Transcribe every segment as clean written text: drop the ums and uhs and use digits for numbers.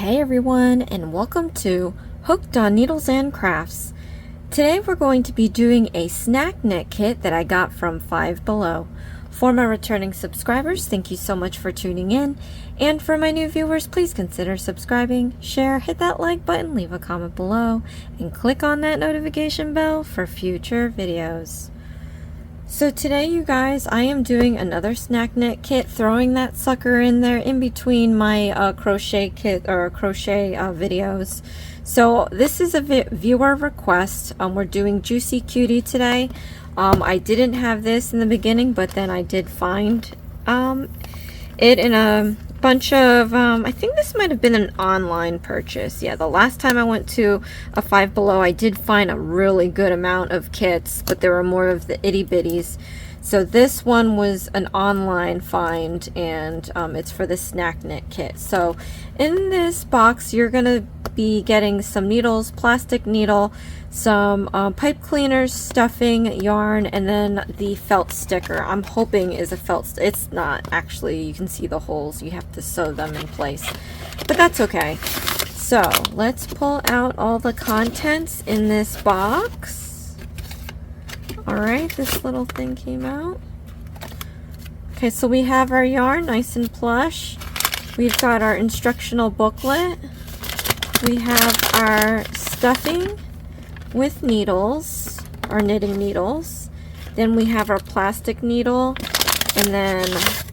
Hey everyone, and welcome to Hooked on Needles and Crafts. Today we're going to be doing a snack knit kit that I got from Five Below. For my returning subscribers, thank you so much for tuning in, and for my new viewers, please consider subscribing, share, hit that like button, leave a comment below, and click on that notification bell for future videos. So today, you guys, I am doing another snack knit kit, throwing that sucker in there in between my crochet kit or crochet videos. So this is a viewer request. We're doing Juicy Cutie today. I didn't have this in the beginning, but then I did find it in a bunch of, I think this might have been an online purchase. Yeah, the last time I went to a Five Below, I did find a really good amount of kits, but there were more of the itty bitties. So this one was an online find, and it's for the snack knit kit. So in this box, you're gonna be getting some needles, plastic needle, some pipe cleaners, stuffing, yarn, and then the felt sticker. I'm hoping is a felt it's not actually. You can see the holes. You have to sew them in place, but that's okay. So let's pull out all the contents in this box. Alright, this little thing came out. Okay, so we have our yarn nice and plush. We've got our instructional booklet. We have our stuffing with needles, our knitting needles. Then we have our plastic needle. And then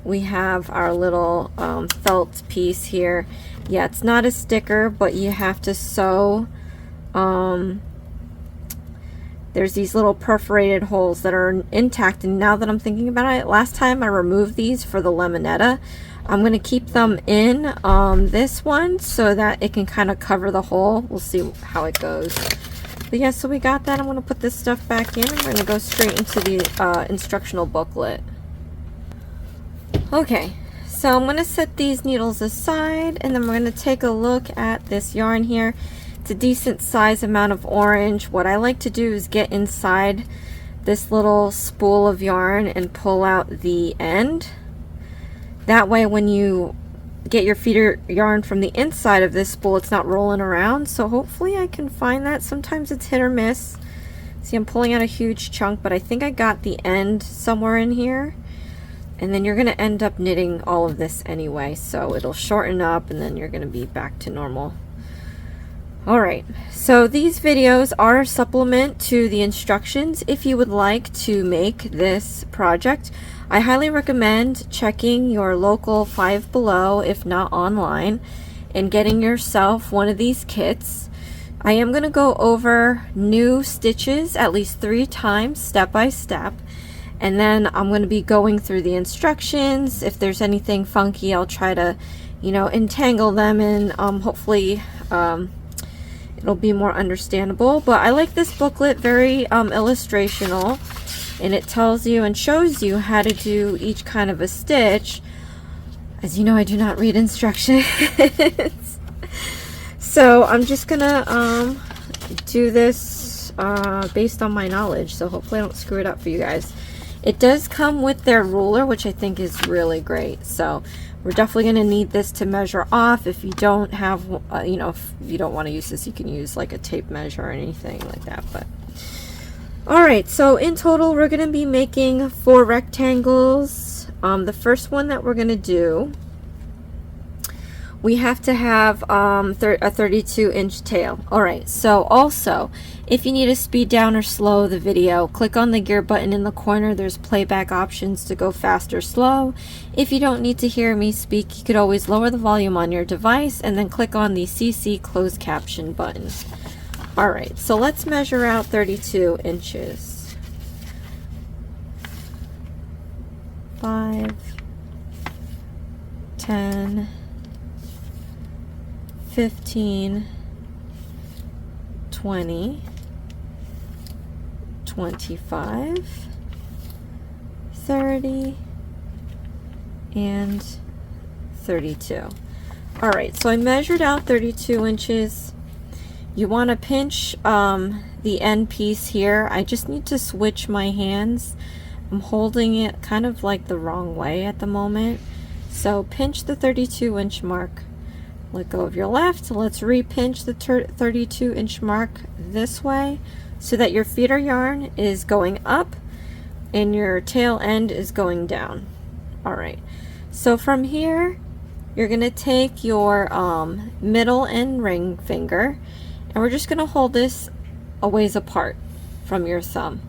we have our little felt piece here. Yeah, it's not a sticker, but you have to sew. There's these little perforated holes that are intact, and now that I'm thinking about it, last time I removed these for the lemonetta. I'm going to keep them in this one so that it can kind of cover the hole. We'll see how it goes. But yeah, so we got that. I'm going to put this stuff back in, and we're going to go straight into the instructional booklet. Okay, so I'm going to set these needles aside, and then we're going to take a look at this yarn here. It's a decent size amount of orange. What I like to do is get inside this little spool of yarn and pull out the end. That way when you get your feeder yarn from the inside of this spool, it's not rolling around. So hopefully I can find that. Sometimes it's hit or miss. See, I'm pulling out a huge chunk, but I think I got the end somewhere in here. And then you're going to end up knitting all of this anyway, so it'll shorten up and then you're going to be back to normal. Alright, so these videos are a supplement to the instructions. If you would like to make this project, I highly recommend checking your local Five Below, if not online, and getting yourself one of these kits. I am going to go over new stitches at least 3 times, step by step, and then I'm going to be going through the instructions. If there's anything funky, I'll try to, entangle them, and hopefully it'll be more understandable. But I like this booklet, very illustrational, and it tells you and shows you how to do each kind of a stitch. As you know, I do not read instructions. So I'm just gonna do this based on my knowledge, so hopefully I don't screw it up for you guys. It does come with their ruler, which I think is really great. So we're definitely going to need this to measure off. If you don't have, if you don't want to use this, you can use like a tape measure or anything like that. But alright, so in total, we're going to be making 4 rectangles. The first one that we're going to do, we have to have a 32-inch tail. Alright, so also, if you need to speed down or slow the video, click on the gear button in the corner. There's playback options to go fast or slow. If you don't need to hear me speak, you could always lower the volume on your device and then click on the CC closed caption button. Alright, so let's measure out 32 inches. 5, 10, 15, 20, 25, 30, and 32. Alright, so I measured out 32 inches. You want to pinch the end piece here. I just need to switch my hands. I'm holding it kind of like the wrong way at the moment. So pinch the 32-inch mark. Let go of your left. Let's repinch the 32-inch mark this way so that your feeder yarn is going up and your tail end is going down. All right, so from here you're going to take your middle and ring finger, and we're just going to hold this a ways apart from your thumb.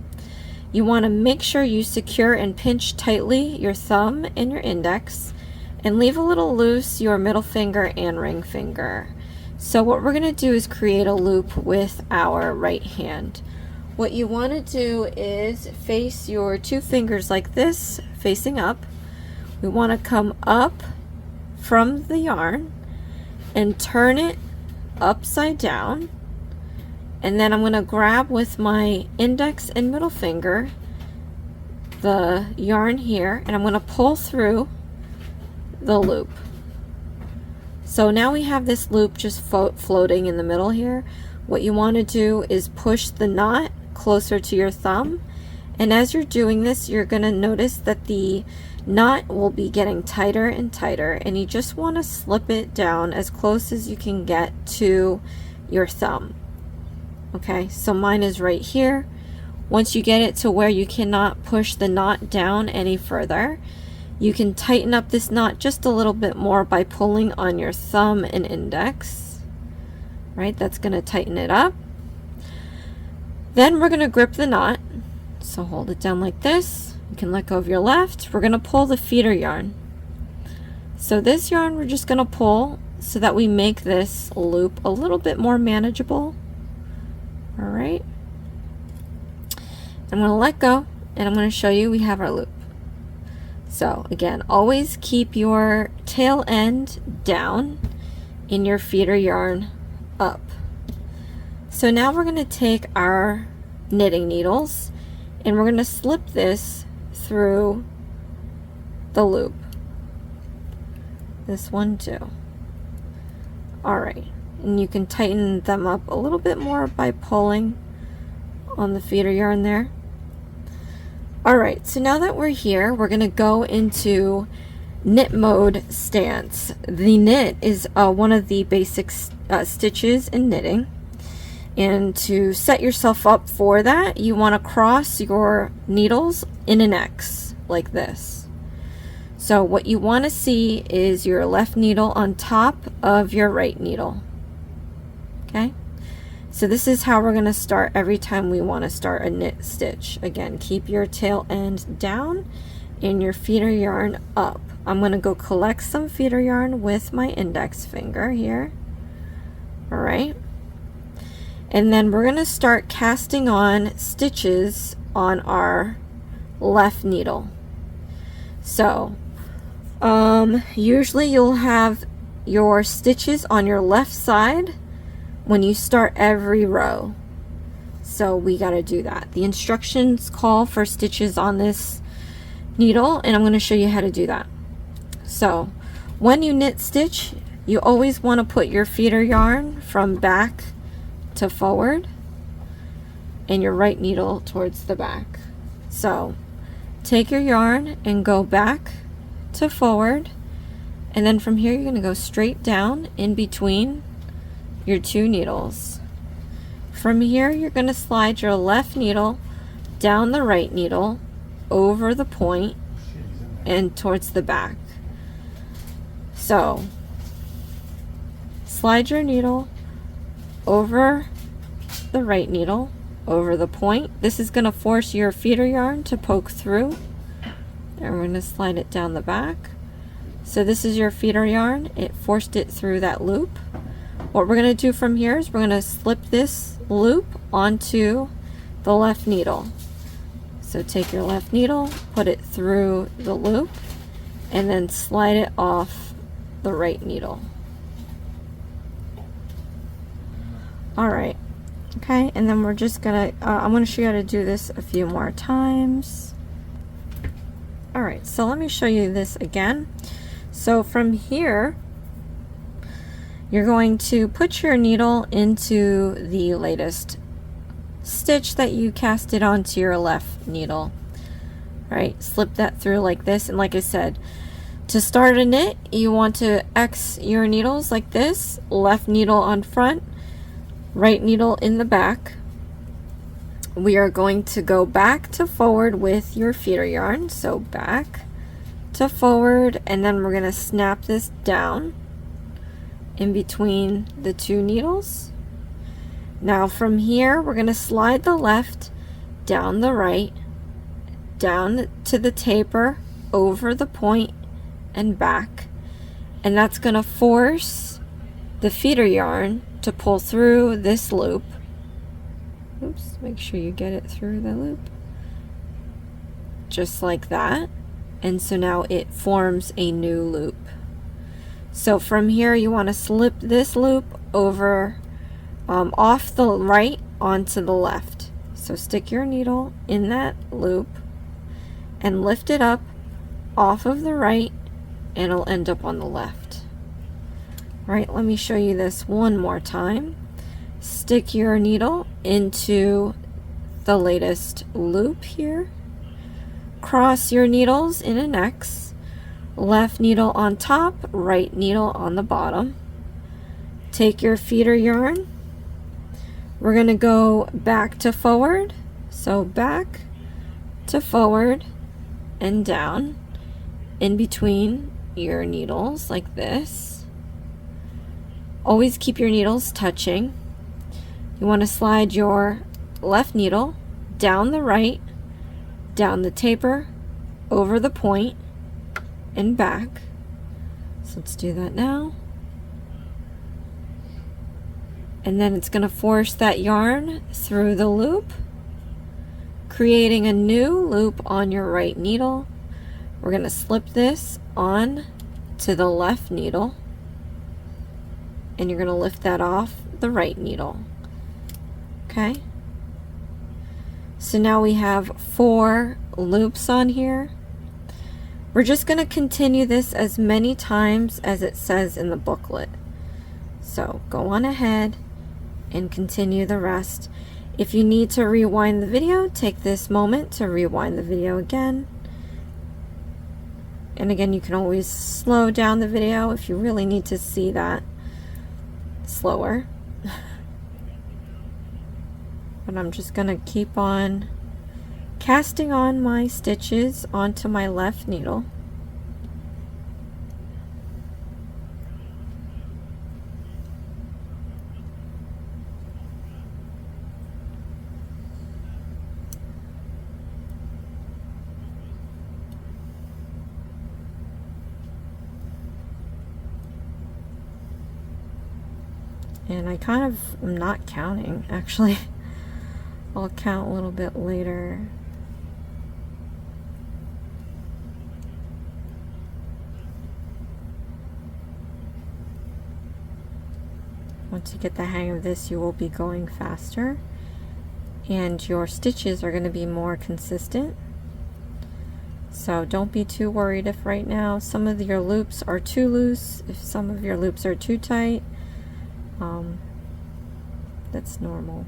You want to make sure you secure and pinch tightly your thumb and your index, and leave a little loose your middle finger and ring finger. So what we're going to do is create a loop with our right hand. What you want to do is face your two fingers like this, facing up. We want to come up from the yarn and turn it upside down, and then I'm going to grab with my index and middle finger the yarn here, and I'm going to pull through the loop. So now we have this loop just floating in the middle here. What you want to do is push the knot closer to your thumb, and as you're doing this, you're going to notice that the knot will be getting tighter and tighter, and you just want to slip it down as close as you can get to your thumb. Okay, so mine is right here. Once you get it to where you cannot push the knot down any further, you can tighten up this knot just a little bit more by pulling on your thumb and index. Right, that's going to tighten it up. Then we're going to grip the knot. So hold it down like this. You can let go of your left. We're going to pull the feeder yarn. So this yarn we're just going to pull so that we make this loop a little bit more manageable. All right. I'm going to let go, and I'm going to show you we have our loop. So again, always keep your tail end down and your feeder yarn up. So now we're going to take our knitting needles and we're going to slip this through the loop. This one too. All right, and you can tighten them up a little bit more by pulling on the feeder yarn there. Alright, so now that we're here, we're going to go into knit mode stance. The knit is one of the basic stitches in knitting, and to set yourself up for that, you want to cross your needles in an X like this. So what you want to see is your left needle on top of your right needle. Okay? So this is how we're going to start every time we want to start a knit stitch. Again, keep your tail end down and your feeder yarn up. I'm going to go collect some feeder yarn with my index finger here. All right. And then we're going to start casting on stitches on our left needle. So usually you'll have your stitches on your left side when you start every row. So we got to do that. The instructions call for stitches on this needle, and I'm going to show you how to do that. So when you knit stitch, you always want to put your feeder yarn from back to forward and your right needle towards the back. So take your yarn and go back to forward, and then from here you're going to go straight down in between your two needles. From here you're going to slide your left needle down the right needle over the point and towards the back. So slide your needle over the right needle over the point. This is going to force your feeder yarn to poke through, and we're going to slide it down the back. So this is your feeder yarn. It forced it through that loop. What we're going to do from here is we're going to slip this loop onto the left needle. So take your left needle, put it through the loop, and then slide it off the right needle. Alright, okay, and then we're just going to, I'm going to show you how to do this a few more times. Alright, so let me show you this again. So from here, you're going to put your needle into the latest stitch that you casted onto your left needle. Right, slip that through like this, and like I said, To start a knit, you want to X your needles like this, left needle on front, right needle in the back. We are going to go back to forward with your feeder yarn, so back to forward, and then we're going to snap this down in between the two needles. Now from here, we're going to slide the left down the right, down to the taper, over the point, and back, and that's going to force the feeder yarn to pull through this loop. Oops, make sure you get it through the loop, just like that. And so now it forms a new loop. So from here you want to slip this loop over off the right onto the left. So stick your needle in that loop and lift it up off of the right, and it'll end up on the left. All right, let me show you this one more time. Stick your needle into the latest loop here. Cross your needles in an X. Left needle on top, right needle on the bottom. Take your feeder yarn. We're going to go back to forward. So back to forward and down in between your needles like this. Always keep your needles touching. You want to slide your left needle down the right, down the taper, over the point, and back. So let's do that now. And then it's going to force that yarn through the loop, creating a new loop on your right needle. We're going to slip this on to the left needle, and you're going to lift that off the right needle. Okay, so now we have 4 loops on here. We're just going to continue this as many times as it says in the booklet. So go on ahead and continue the rest. If you need to rewind the video, take this moment to rewind the video again. And again, you can always slow down the video if you really need to see that slower. But I'm just going to keep on casting on my stitches onto my left needle. And I kind of am not counting, actually. I'll count a little bit later. Once you get the hang of this, you will be going faster, and your stitches are going to be more consistent. So don't be too worried if right now some of your loops are too loose, if some of your loops are too tight. That's normal.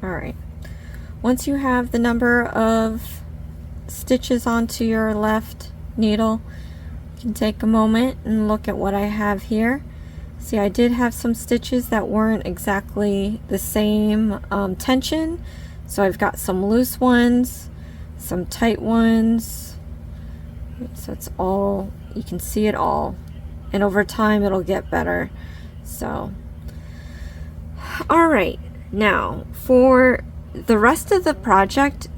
Alright, once you have the number of stitches onto your left needle, you can take a moment and look at what I have here. See, I did have some stitches that weren't exactly the same tension, so I've got some loose ones, some tight ones, So it's all, you can see it all, and over time it'll get better. So all right, now for the rest of the project,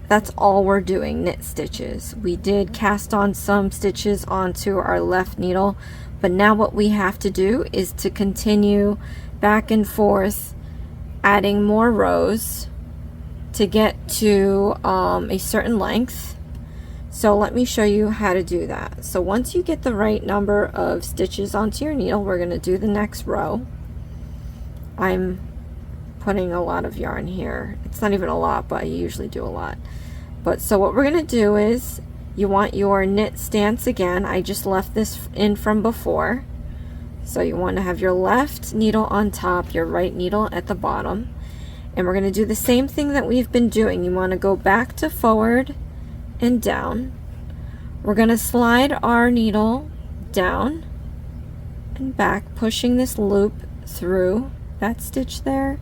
that's all we're doing, knit stitches. We did cast on some stitches onto our left needle, but now what we have to do is to continue back and forth adding more rows to get to a certain length. So let me show you how to do that. So once you get the right number of stitches onto your needle, we're going to do the next row. I'm putting a lot of yarn here. It's not even a lot, but I usually do a lot. But so what we're going to do is, you want your knit stance again. I just left this in from before. So you want to have your left needle on top, your right needle at the bottom. And we're going to do the same thing that we've been doing. You want to go back to forward and down. We're going to slide our needle down and back, pushing this loop through that stitch there.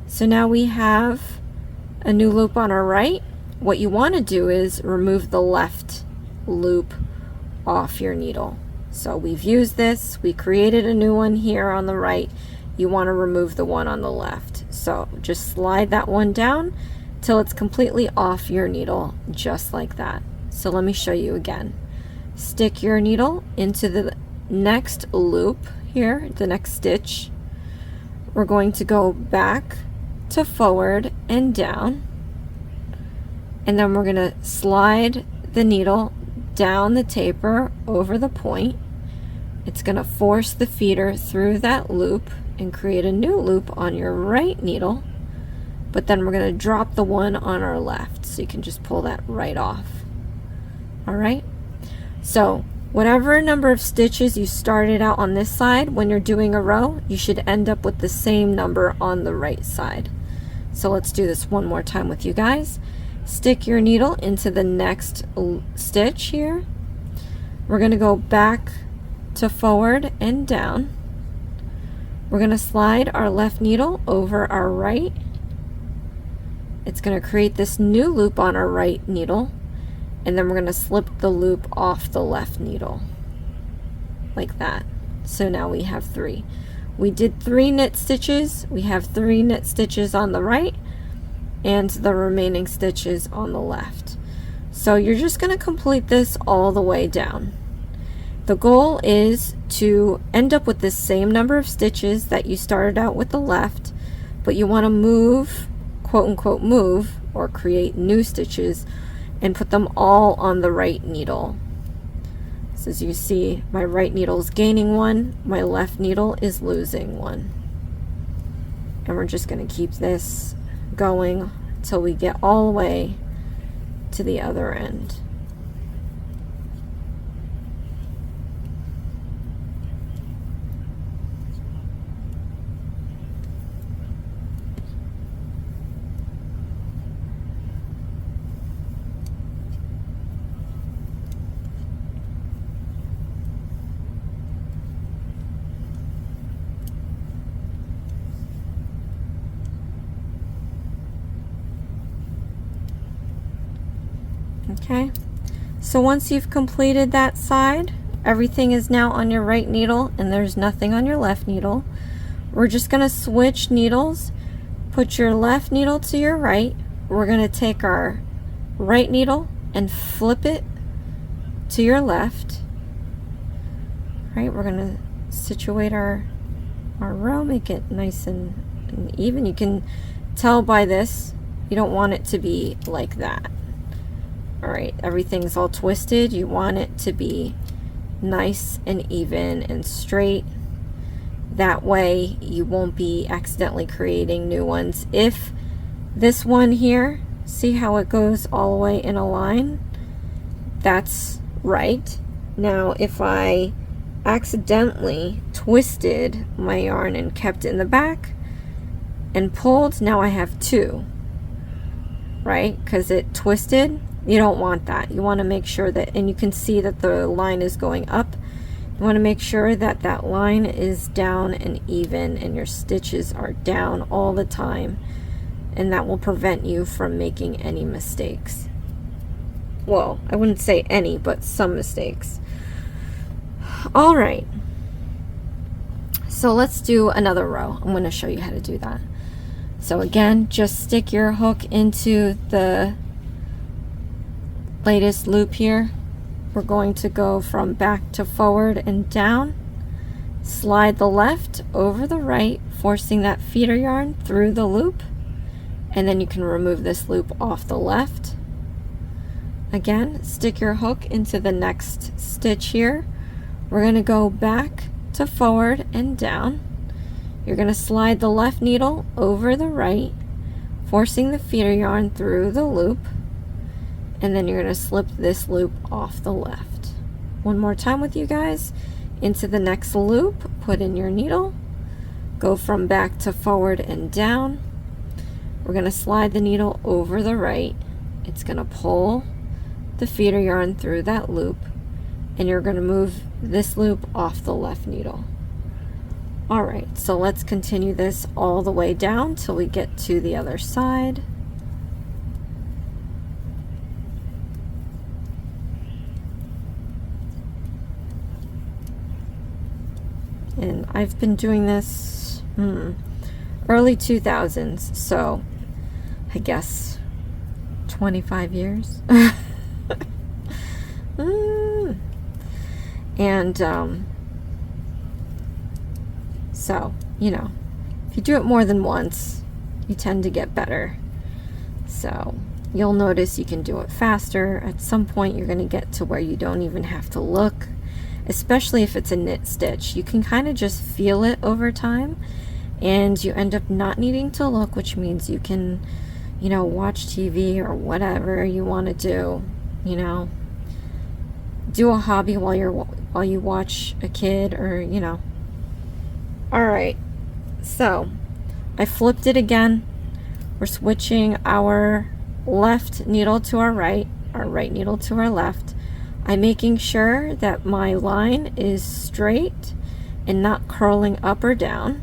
So now we have a new loop on our right. What you want to do is remove the left loop off your needle. So we've used this, we created a new one here on the right. You want to remove the one on the left. So just slide that one down till it's completely off your needle, just like that. So let me show you again. Stick your needle into the next loop here, the next stitch. We're going to go back to forward and down, and then we're going to slide the needle down the taper over the point. It's going to force the feeder through that loop and create a new loop on your right needle, but then we're going to drop the one on our left, so you can just pull that right off. All right, so whatever number of stitches you started out on this side, when you're doing a row, you should end up with the same number on the right side. So let's do this one more time with you guys. Stick your needle into the next stitch here. We're going to go back to forward and down. We're going to slide our left needle over our right. It's going to create this new loop on our right needle, and then we're going to slip the loop off the left needle like that. So now we have 3. We did 3 knit stitches. We have 3 knit stitches on the right and the remaining stitches on the left. So you're just going to complete this all the way down. The goal is to end up with the same number of stitches that you started out with the left, but you want to move, quote unquote move, or create new stitches and put them all on the right needle. So as you see, my right needle is gaining 1, my left needle is losing 1. And we're just going to keep this going till we get all the way to the other end. Okay, so once you've completed that side, everything is now on your right needle and there's nothing on your left needle. We're just going to switch needles. Put your left needle to your right. We're going to take our right needle and flip it to your left. Right, we're going to situate our row, make it nice and even. You can tell by this, you don't want it to be like that. Alright, everything's all twisted. You want it to be nice and even and straight. That way you won't be accidentally creating new ones. If this one here, see how it goes all the way in a line? That's right. Now if I accidentally twisted my yarn and kept it in the back and pulled, now I have 2. Right? Because it twisted. You don't want that. You want to make sure that, and you can see that the line is going up. You want to make sure that that line is down and even and your stitches are down all the time, and that will prevent you from making any mistakes. Well, I wouldn't say any, but some mistakes. All right. So let's do another row. I'm going to show you how to do that. So again, just stick your hook into the latest loop here. We're going to go from back to forward and down. Slide the left over the right, forcing that feeder yarn through the loop, and then you can remove this loop off the left. Again, stick your hook into the next stitch here. We're going to go back to forward and down. You're going to slide the left needle over the right, forcing the feeder yarn through the loop, and then you're going to slip this loop off the left. One more time with you guys. Into the next loop, put in your needle, go from back to forward and down. We're going to slide the needle over the right. It's going to pull the feeder yarn through that loop, and you're going to move this loop off the left needle. All right, so let's continue this all the way down till we get to the other side. And I've been doing this early 2000s, so I guess 25 years. And so, you know, if you do it more than once, you tend to get better. So you'll notice you can do it faster. At some point you're going to get to where you don't even have to look, especially if it's a knit stitch. You can kind of just feel it over time, and you end up not needing to look, which means you can, you know, watch TV or whatever you want to do, you know, do a hobby while you watch a kid, or, you know. All right, so I flipped it again. We're switching our left needle to our right needle to our left. I'm making sure that my line is straight and not curling up or down.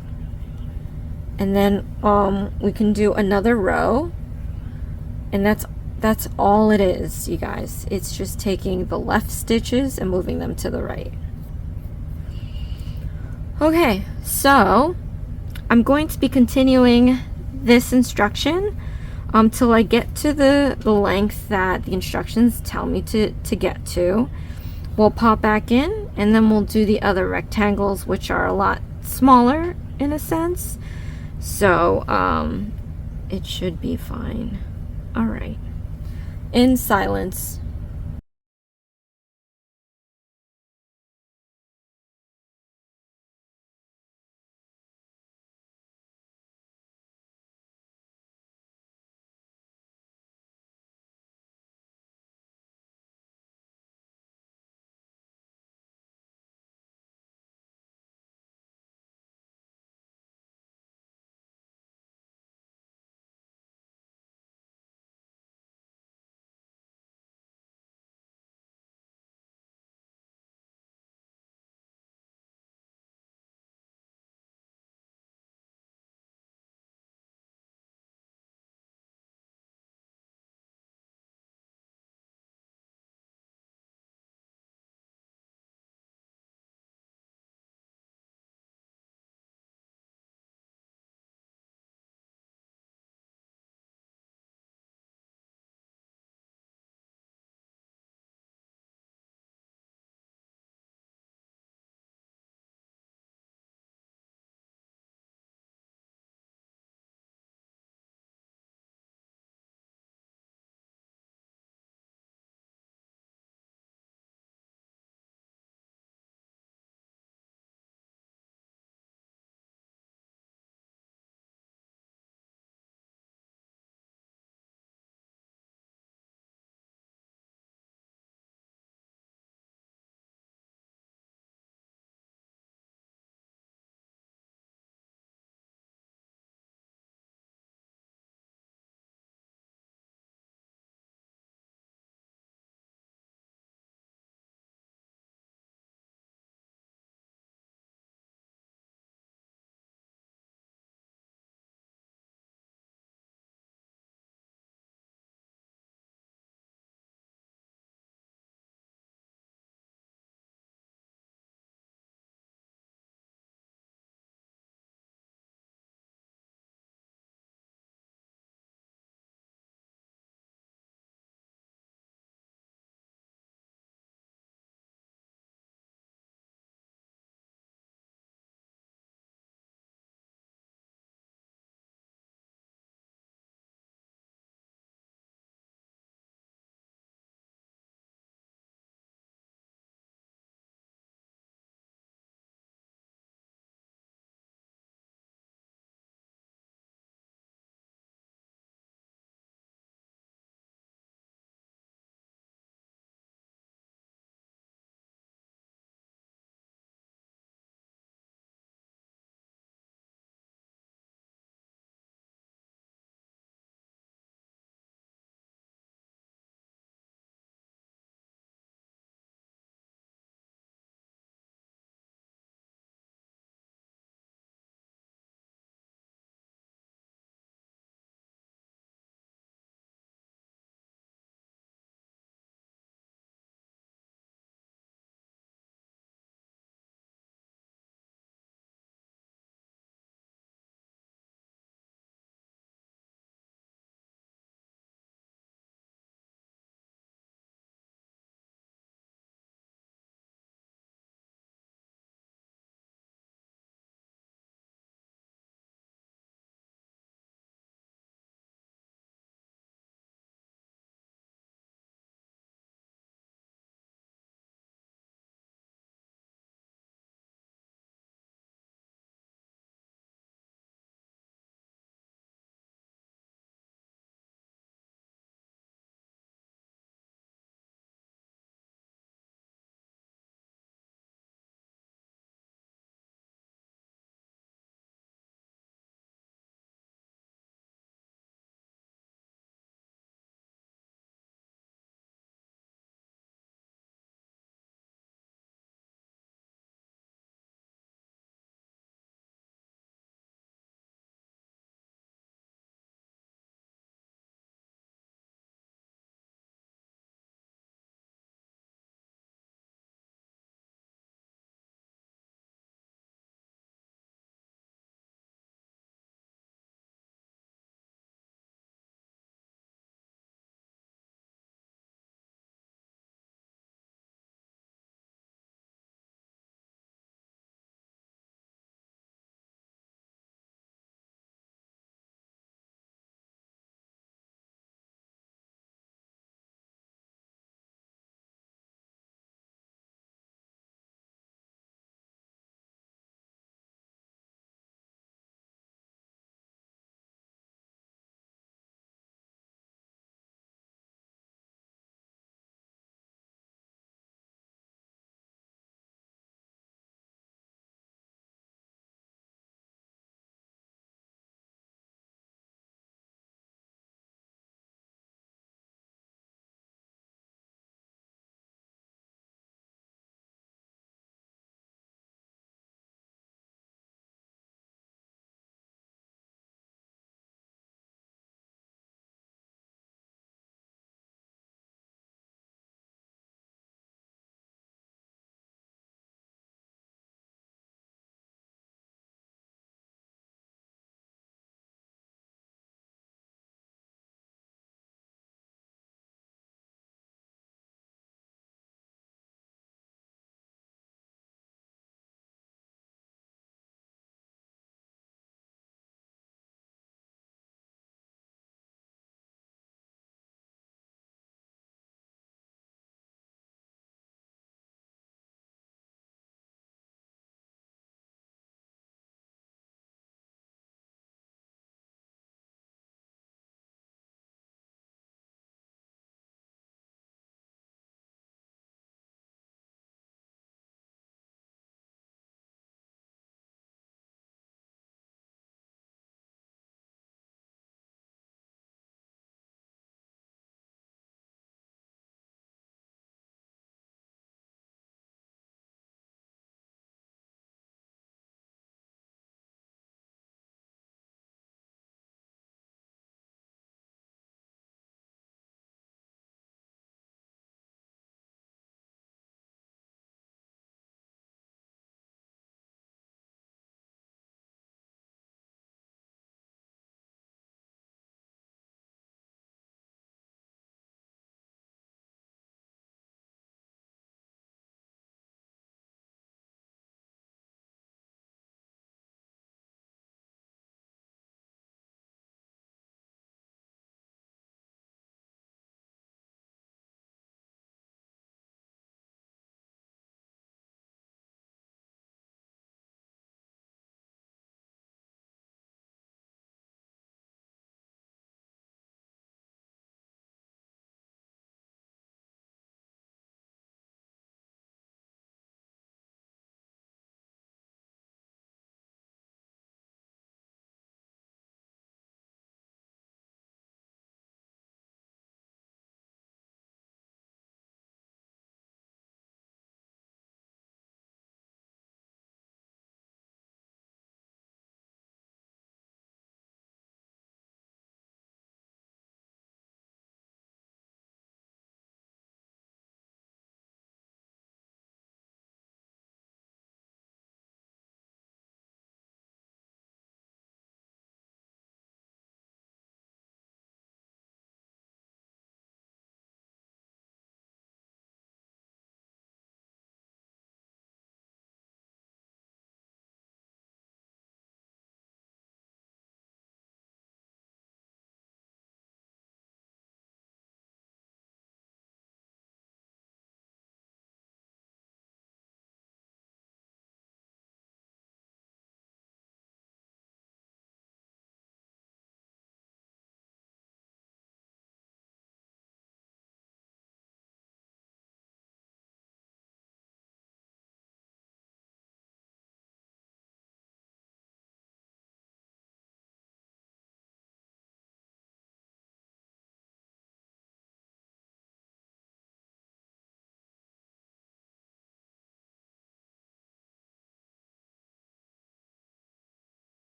And then we can do another row, and that's all it is, you guys. It's just taking the left stitches and moving them to the right. Okay, so I'm going to be continuing this instruction till I get to the length that the instructions tell me to get to. We'll pop back in, and then we'll do the other rectangles, which are a lot smaller in a sense. So it should be fine. All right. In silence.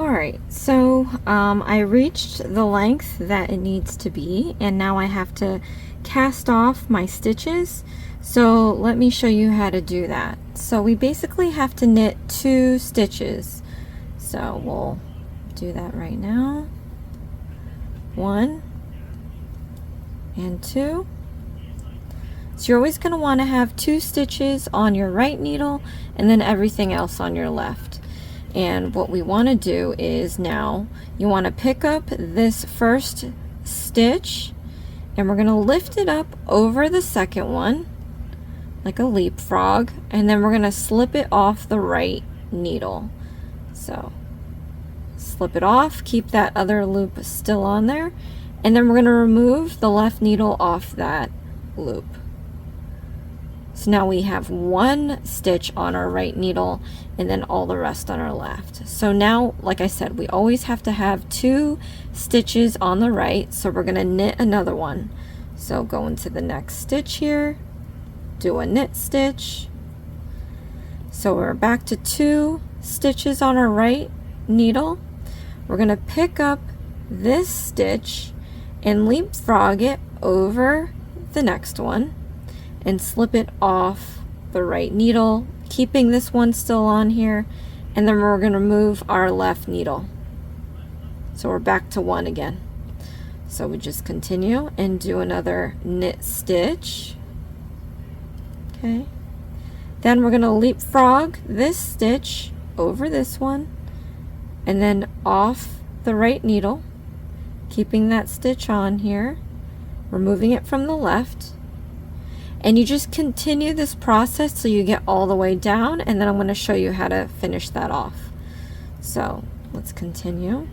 Alright, so I reached the length that it needs to be, and now I have to cast off my stitches. So let me show you how to do that. So we basically have to knit 2 stitches. So we'll do that right now. 1 and 2. So you're always going to want to have 2 stitches on your right needle and then everything else on your left. And what we want to do is now you want to pick up this first stitch and we're going to lift it up over the second one like a leapfrog, and then we're going to slip it off the right needle. So slip it off, keep that other loop still on there, and then we're going to remove the left needle off that loop. So now we have 1 stitch on our right needle and then all the rest on our left. So now, like I said, we always have to have 2 stitches on the right, so we're going to knit another one. So go into the next stitch here, do a knit stitch. So we're back to 2 stitches on our right needle. We're going to pick up this stitch and leapfrog it over the next one and slip it off the right needle, keeping this one still on here, and then we're going to move our left needle. So we're back to 1 again. So we just continue and do another knit stitch. Okay. Then we're going to leapfrog this stitch over this one and then off the right needle, keeping that stitch on here, removing it from the left. And you just continue this process till you get all the way down, and then I'm going to show you how to finish that off. So let's continue.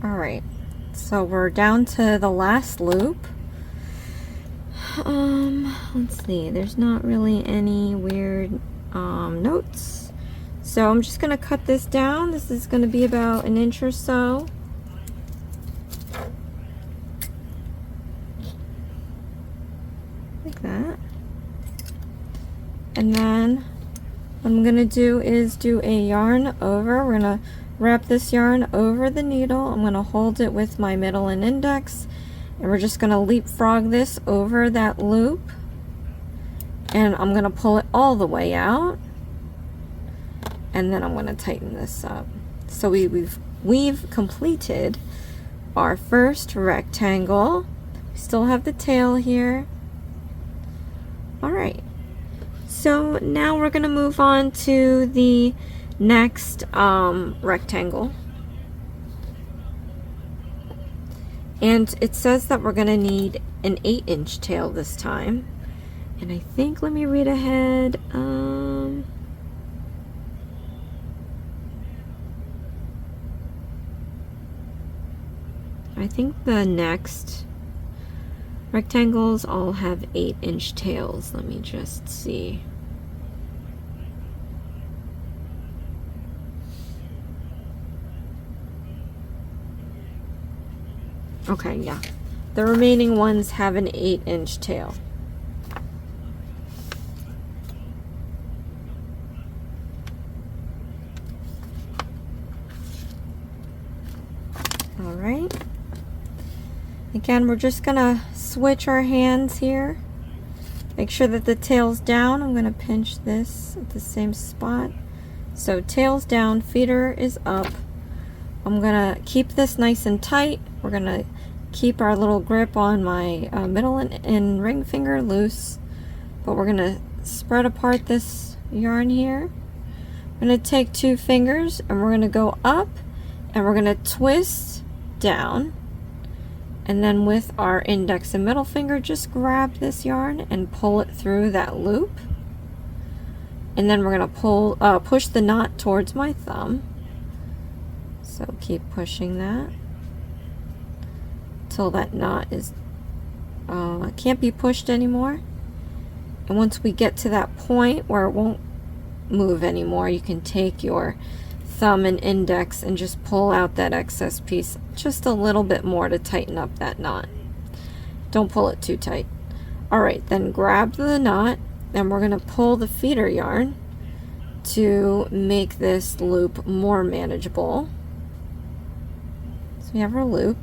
Alright, so we're down to the last loop. Let's see, there's not really any weird notes. So I'm just going to cut this down. This is going to be about 1 inch or so. Like that. And then what I'm going to do is do a yarn over. We're going to wrap this yarn over the needle. I'm going to hold it with my middle and index, and we're just going to leapfrog this over that loop, and I'm going to pull it all the way out, and then I'm going to tighten this up. So we've completed our first rectangle. We still have the tail here. Alright, so now we're going to move on to the next rectangle. And it says that we're going to need an 8-inch tail this time. And I think, let me read ahead. I think the next rectangles all have 8-inch tails. Let me just see. Okay, yeah. The remaining ones have an 8-inch tail. All right. Again, we're just gonna switch our hands here. Make sure that the tail's down. I'm gonna pinch this at the same spot. So tail's down, feeder is up. I'm gonna keep this nice and tight. We're gonna keep our little grip on my middle and ring finger loose, but we're gonna spread apart this yarn here. I'm gonna take 2 fingers and we're gonna go up and we're gonna twist down, and then with our index and middle finger just grab this yarn and pull it through that loop, and then we're gonna push the knot towards my thumb. So keep pushing that till that knot is can't be pushed anymore. And once we get to that point where it won't move anymore, you can take your thumb and index and just pull out that excess piece just a little bit more to tighten up that knot. Don't pull it too tight. Alright, then grab the knot and we're going to pull the feeder yarn to make this loop more manageable. So we have our loop,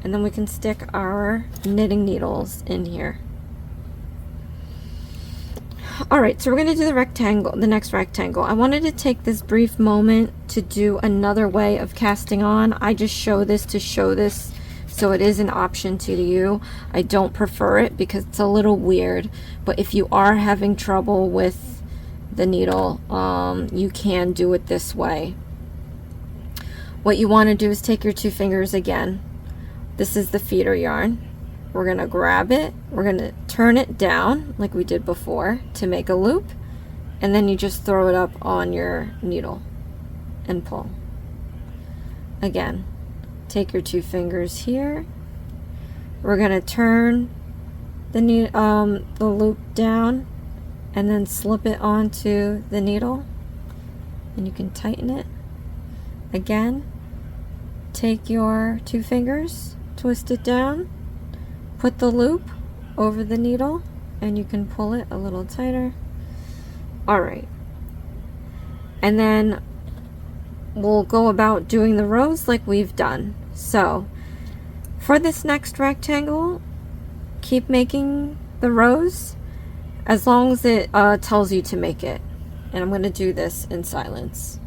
and then we can stick our knitting needles in here. Alright, so we're going to do the next rectangle. I wanted to take this brief moment to do another way of casting on. I just show this to show this, so it is an option to you. I don't prefer it because it's a little weird, but if you are having trouble with the needle, you can do it this way. What you want to do is take your 2 fingers again. This is the feeder yarn. We're going to grab it, we're going to turn it down like we did before to make a loop, and then you just throw it up on your needle and pull. Again, take your 2 fingers here. We're going to turn the loop down and then slip it onto the needle, and you can tighten it. Again, take your 2 fingers, twist it down, put the loop over the needle, and you can pull it a little tighter. Alright, and then we'll go about doing the rows like we've done. So for this next rectangle, keep making the rows as long as it tells you to make it, and I'm going to do this in silence.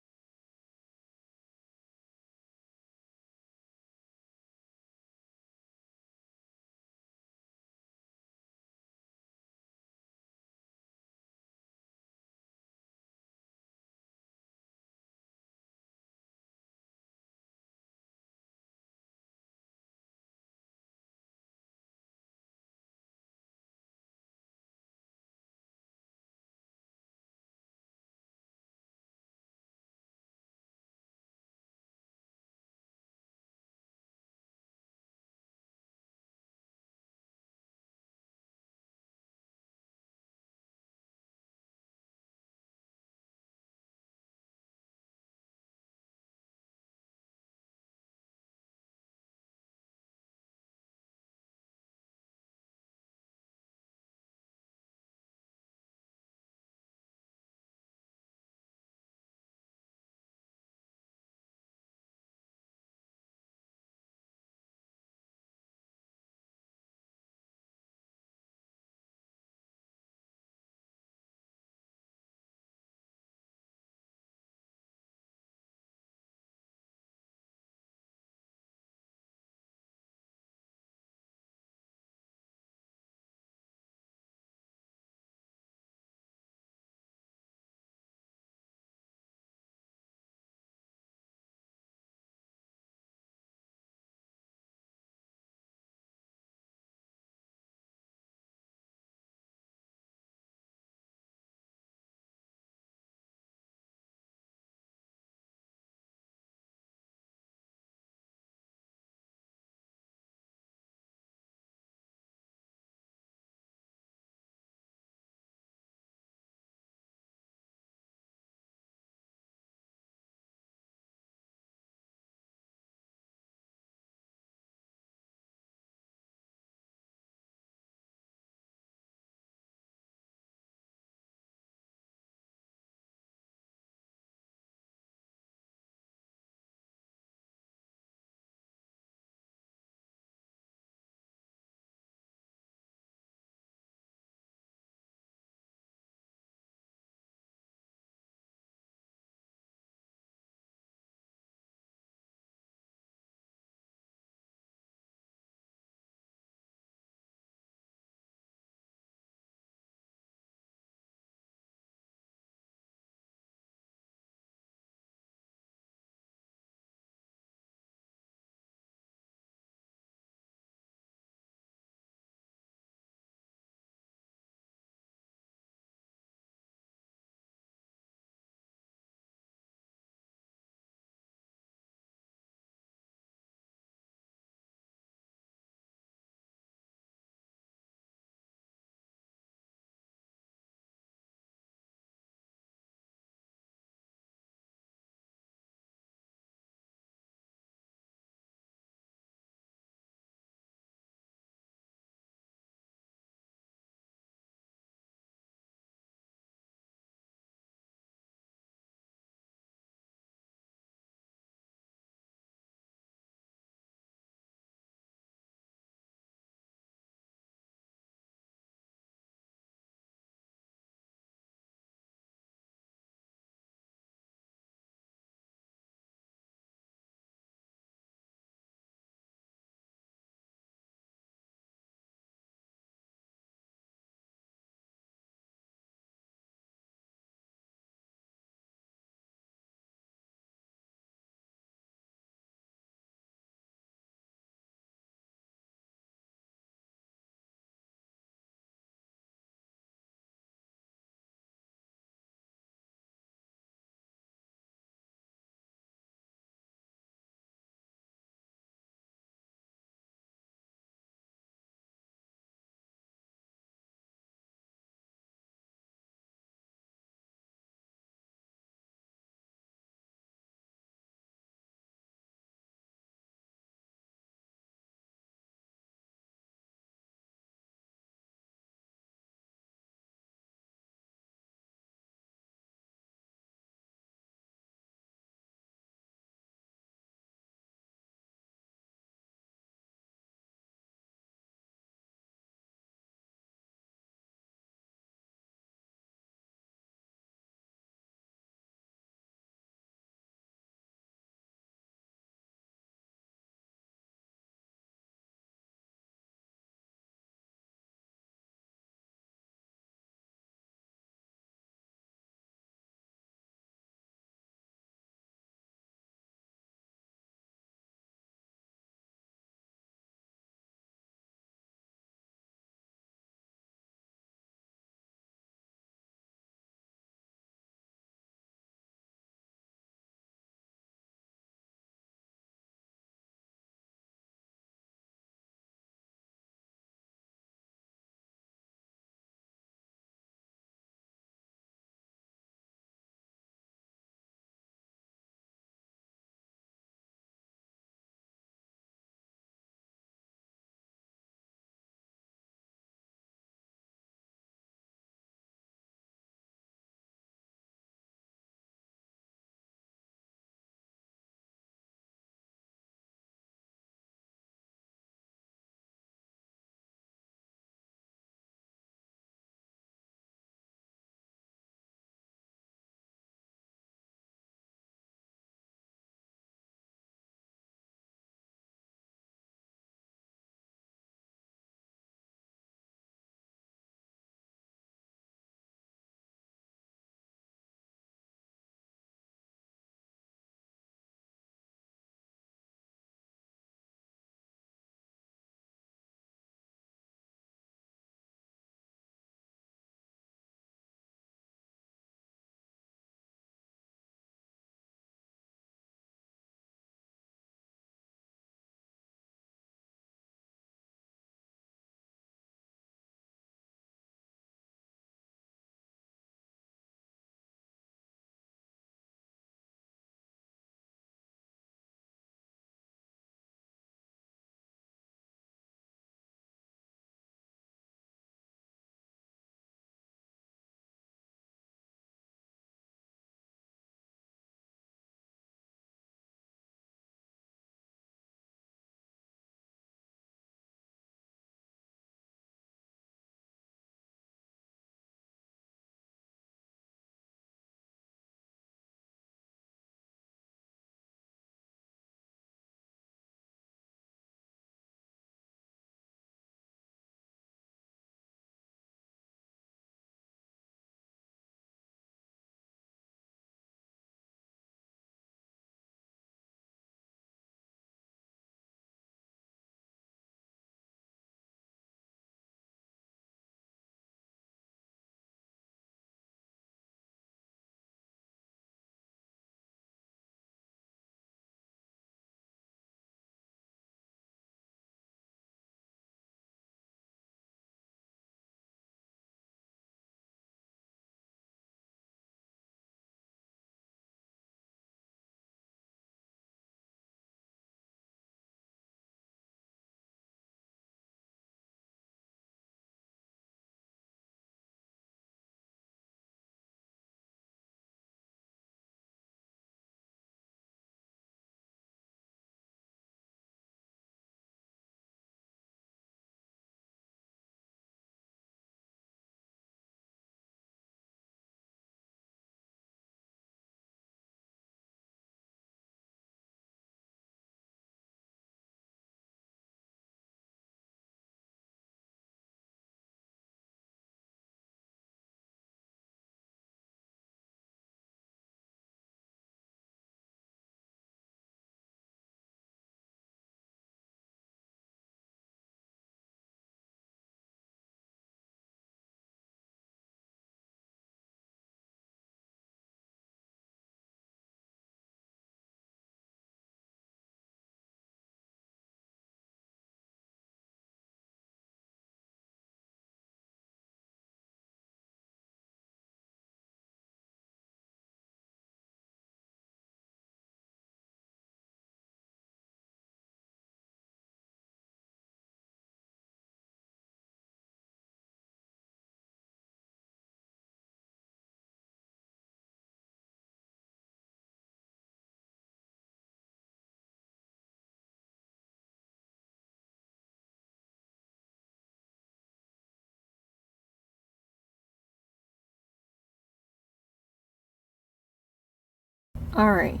Alright,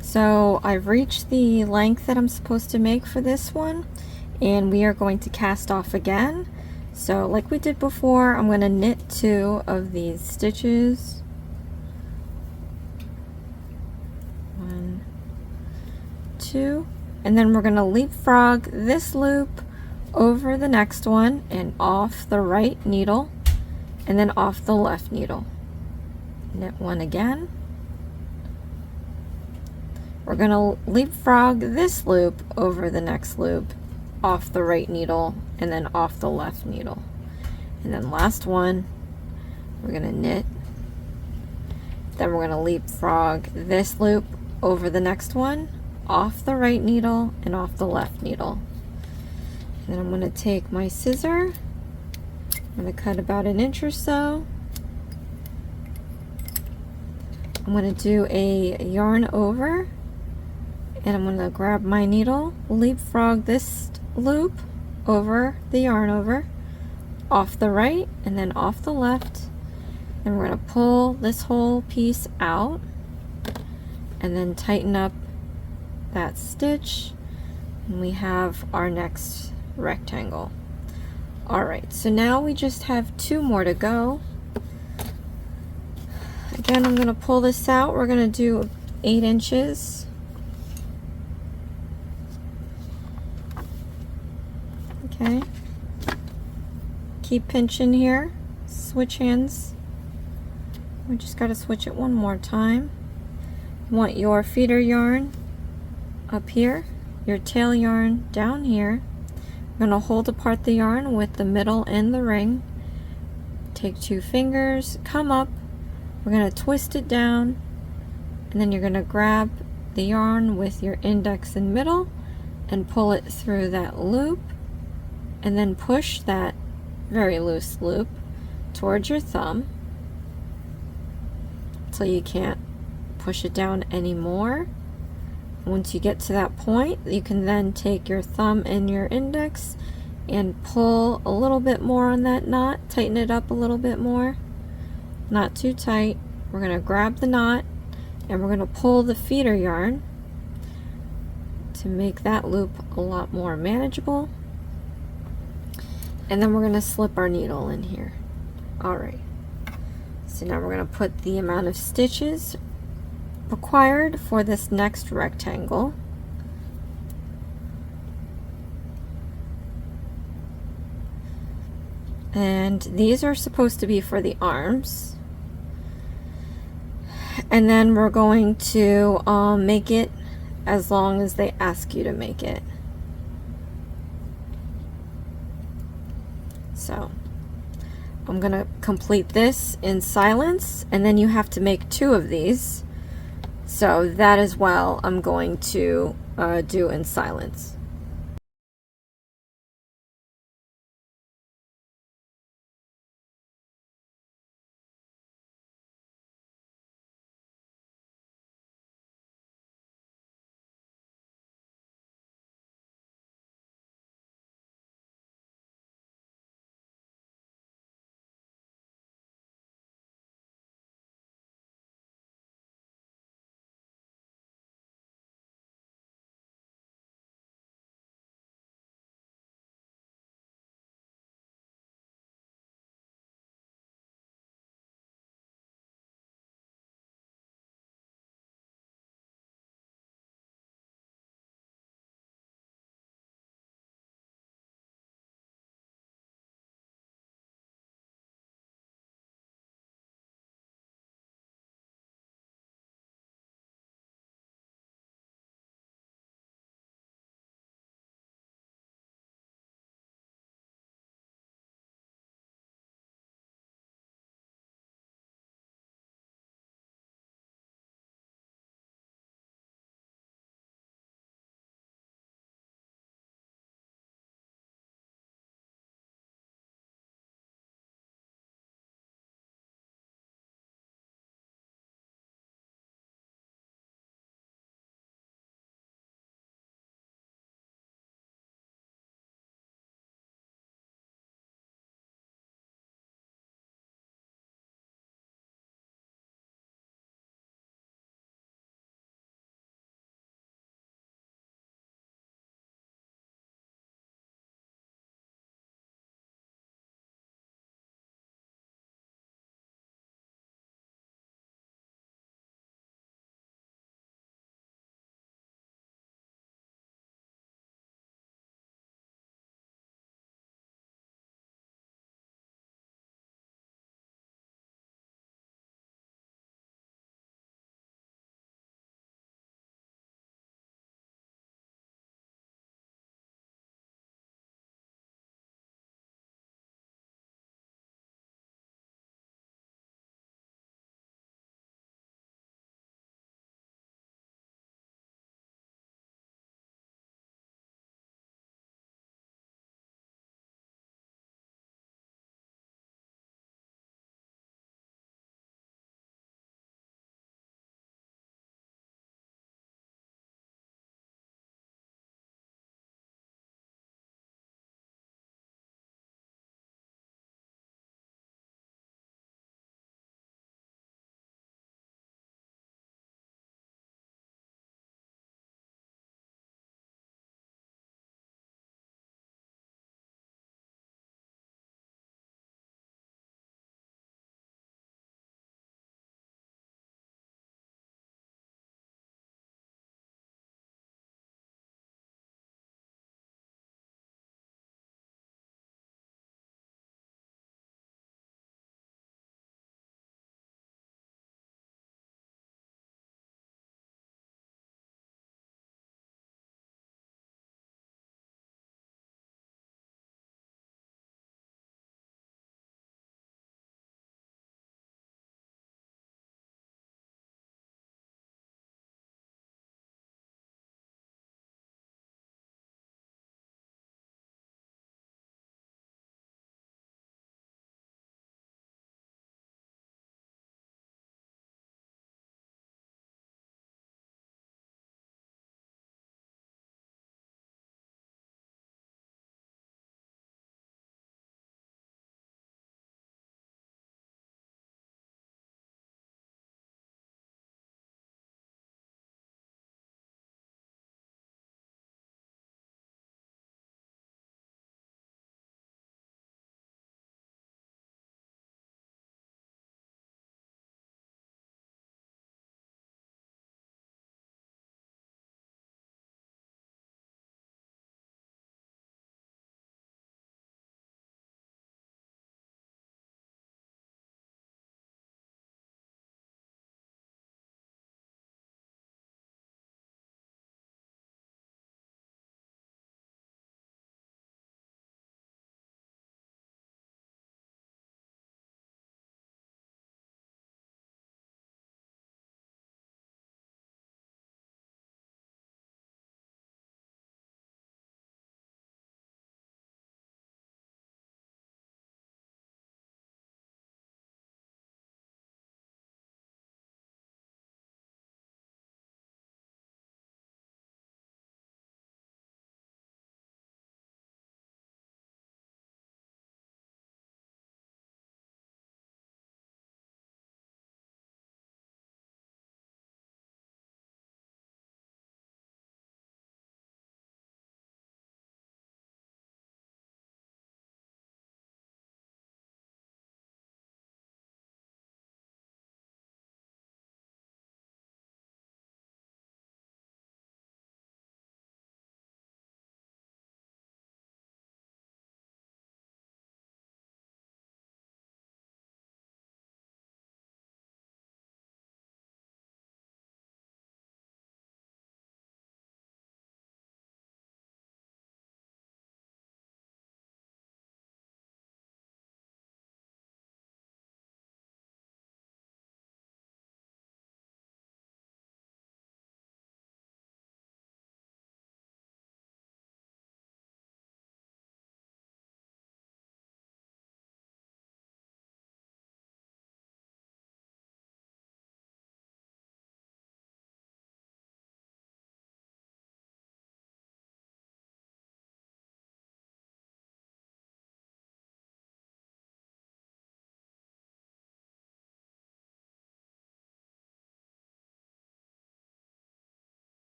so I've reached the length that I'm supposed to make for this one, and we are going to cast off again. So like we did before, I'm going to knit 2 of these stitches. 1, 2, and then we're going to leapfrog this loop over the next one and off the right needle, and then off the left needle. Knit 1 again. We're going to leapfrog this loop over the next loop, off the right needle, and then off the left needle. And then last one, we're going to knit. Then we're going to leapfrog this loop over the next one, off the right needle, and off the left needle. And then I'm going to take my scissor, I'm going to cut about 1 inch or so. I'm going to do a yarn over, and I'm going to grab my needle, leapfrog this loop over the yarn over, off the right and then off the left, and we're going to pull this whole piece out and then tighten up that stitch, and we have our next rectangle. Alright, so now we just have 2 more to go. Again, I'm going to pull this out. We're going to do 8 inches. Okay. Keep pinching here. Switch hands. We just got to switch it one more time. You want your feeder yarn up here, your tail yarn down here. We're going to hold apart the yarn with the middle and the ring. Take 2 fingers, come up. We're going to twist it down, and then you're going to grab the yarn with your index and middle and pull it through that loop, and then push that very loose loop towards your thumb till you can't push it down anymore. Once you get to that point, you can then take your thumb and your index and pull a little bit more on that knot, tighten it up a little bit more, not too tight. We're going to grab the knot and we're going to pull the feeder yarn to make that loop a lot more manageable. And then we're going to slip our needle in here. Alright, so now we're going to put the amount of stitches required for this next rectangle. And these are supposed to be for the arms. And then we're going to make it as long as they ask you to make it. So I'm gonna complete this in silence, and then you have to make 2 of these. So that as well I'm going to do in silence.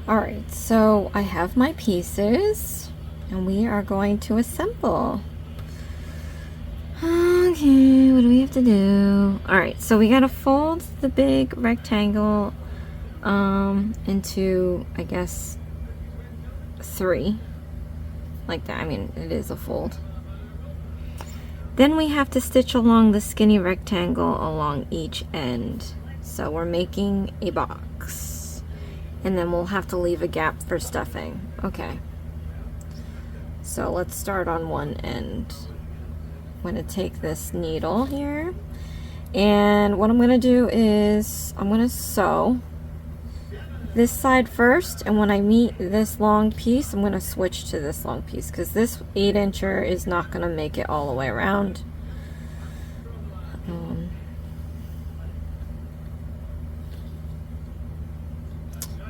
Alright, so I have my pieces and we are going to assemble. Okay, what do we have to do? Alright, so we gotta fold the big rectangle into, I guess, 3. Like that. I mean, it is a fold. Then we have to stitch along the skinny rectangle along each end. So we're making a box. And then we'll have to leave a gap for stuffing. Okay. So let's start on one end. I'm going to take this needle here. And what I'm going to do is I'm going to sew this side first, and when I meet this long piece, I'm going to switch to this long piece because this 8-incher is not going to make it all the way around.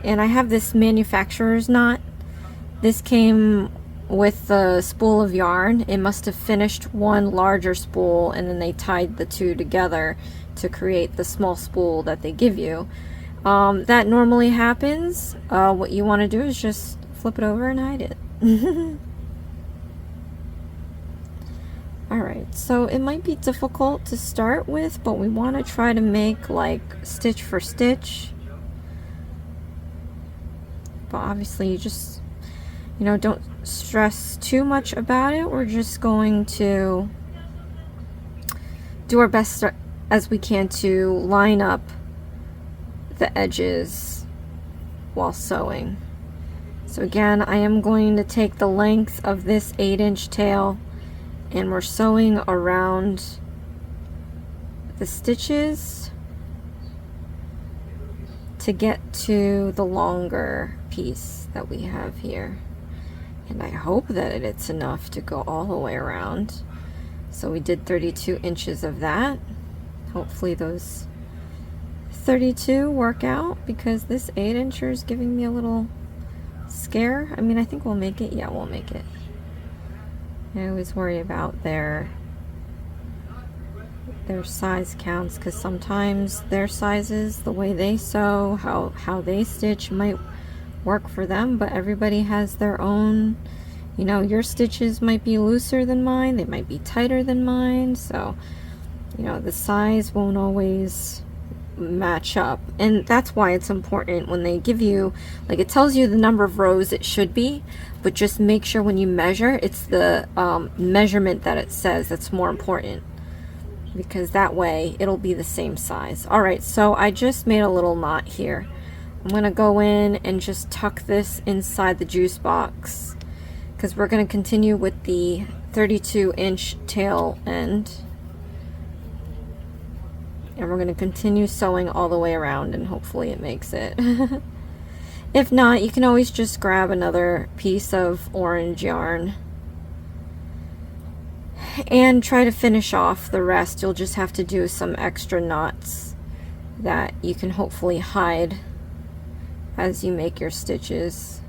And I have this manufacturer's knot. This came with the spool of yarn. It must have finished one larger spool and then they tied the two together to create the small spool that they give you. That normally happens. What you want to do is just flip it over and hide it. Alright, so it might be difficult to start with, but we want to try to make like stitch for stitch. But obviously you just, you know, don't stress too much about it. We're just going to do our best as we can to line up the edges while sewing. So again, I am going to take the length of this 8-inch tail and we're sewing around the stitches to get to the longer piece that we have here. And I hope that it's enough to go all the way around. So we did 32 inches of that. Hopefully those 32 work out because this 8-incher is giving me a little scare. I mean, I think we'll make it. Yeah, we'll make it. I always worry about their size counts because sometimes their sizes, the way they sew, how they stitch might work for them, but everybody has their own, you know, your stitches might be looser than mine, they might be tighter than mine, so, you know, the size won't always match up. And that's why it's important when they give you, like, it tells you the number of rows it should be, but just make sure when you measure, it's the measurement that it says that's more important, because that way it'll be the same size. Alright, so I just made a little knot here. I'm going to go in and just tuck this inside the juice box because we're going to continue with the 32-inch tail end. And we're going to continue sewing all the way around and hopefully it makes it. If not, you can always just grab another piece of orange yarn and try to finish off the rest. You'll just have to do some extra knots that you can hopefully hide as you make your stitches.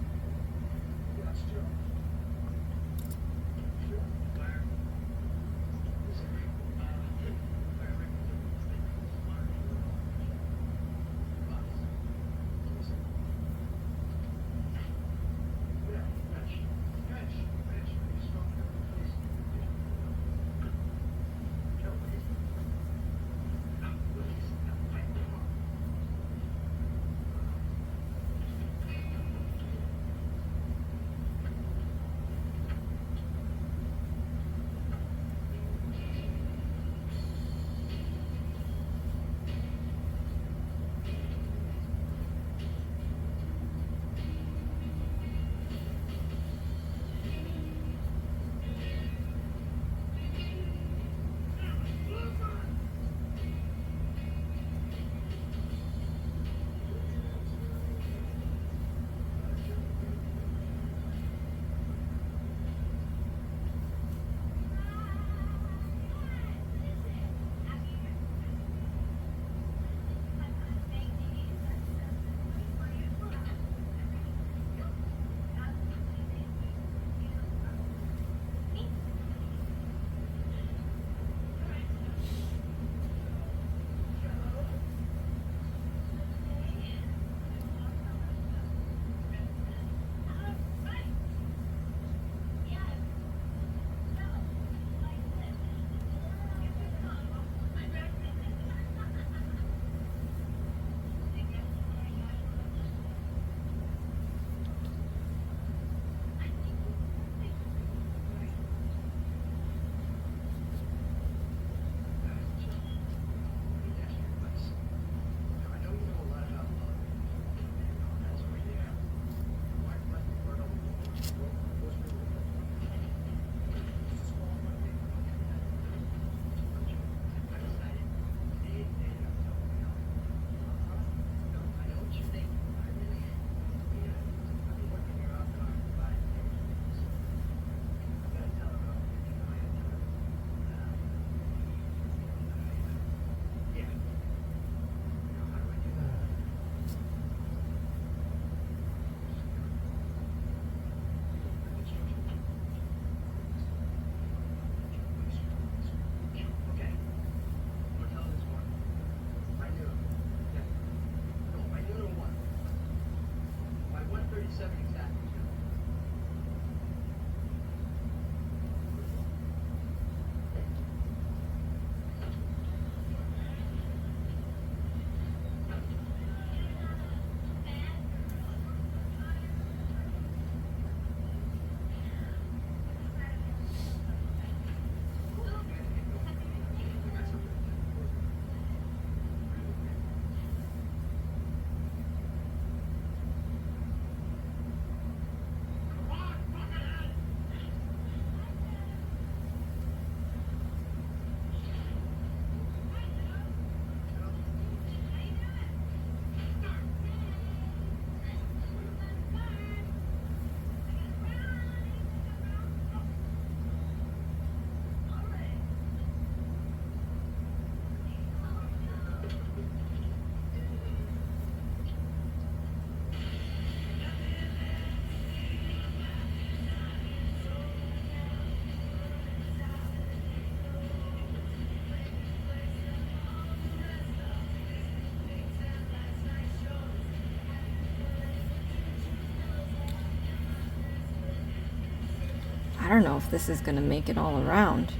don't know if this is going to make it all around.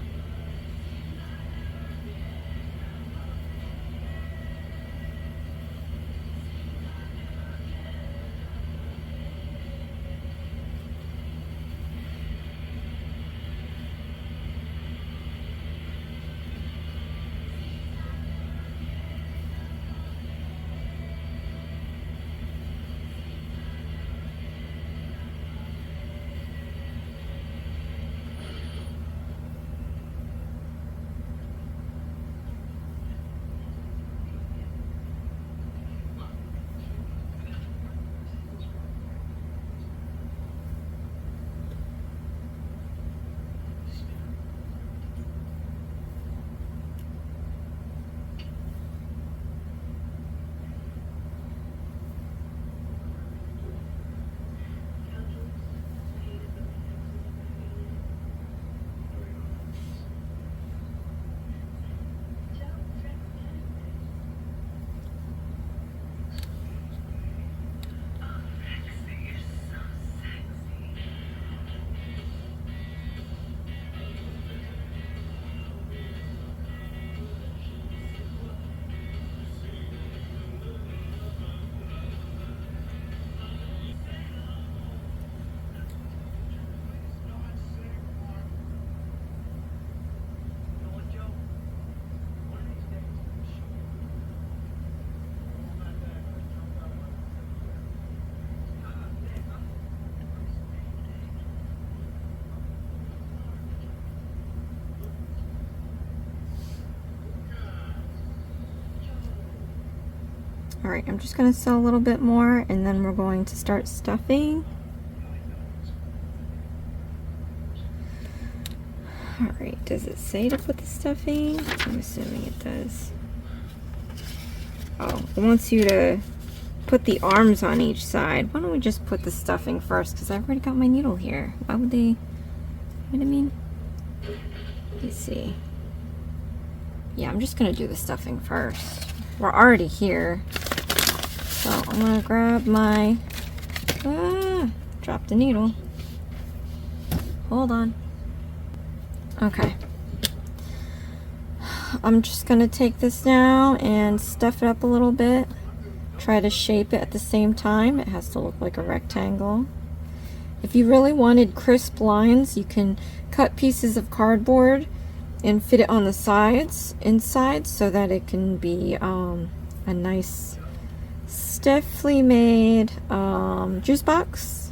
Alright, I'm just going to sew a little bit more and then we're going to start stuffing. Alright, does it say to put the stuffing? I'm assuming it does. Oh, it wants you to put the arms on each side. Why don't we just put the stuffing first? Because I've already got my needle here. Why would they... You know what I mean? Let's see. Yeah, I'm just going to do the stuffing first. We're already here. So I'm going to grab my... drop the needle. Hold on. Okay. I'm just going to take this now and stuff it up a little bit. Try to shape it at the same time. It has to look like a rectangle. If you really wanted crisp lines, you can cut pieces of cardboard and fit it on the sides, inside, so that it can be a nice, stiffly made juice box.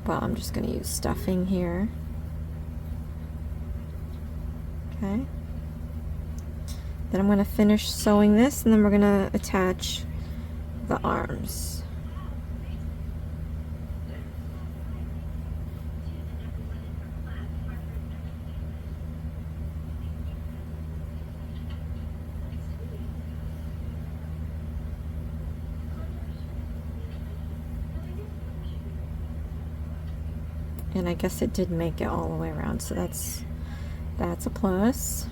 Well, I'm just going to use stuffing here. Okay. Then I'm going to finish sewing this, and then we're going to attach the arms. And I guess it did make it all the way around, so that's a plus.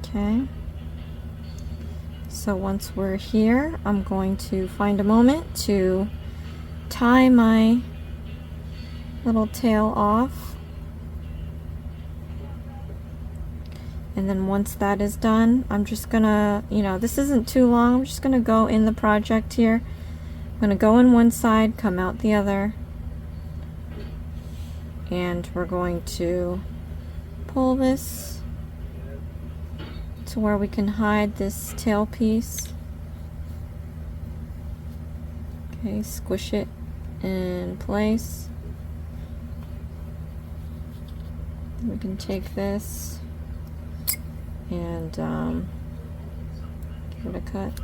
Okay. So once we're here, I'm going to find a moment to tie my little tail off. And then once that is done, I'm just gonna, this isn't too long, I'm just gonna go in the project here. I'm gonna go in one side, come out the other. And we're going to pull this to where we can hide this tail piece. Okay, squish it in place. We can take this and give it a cut.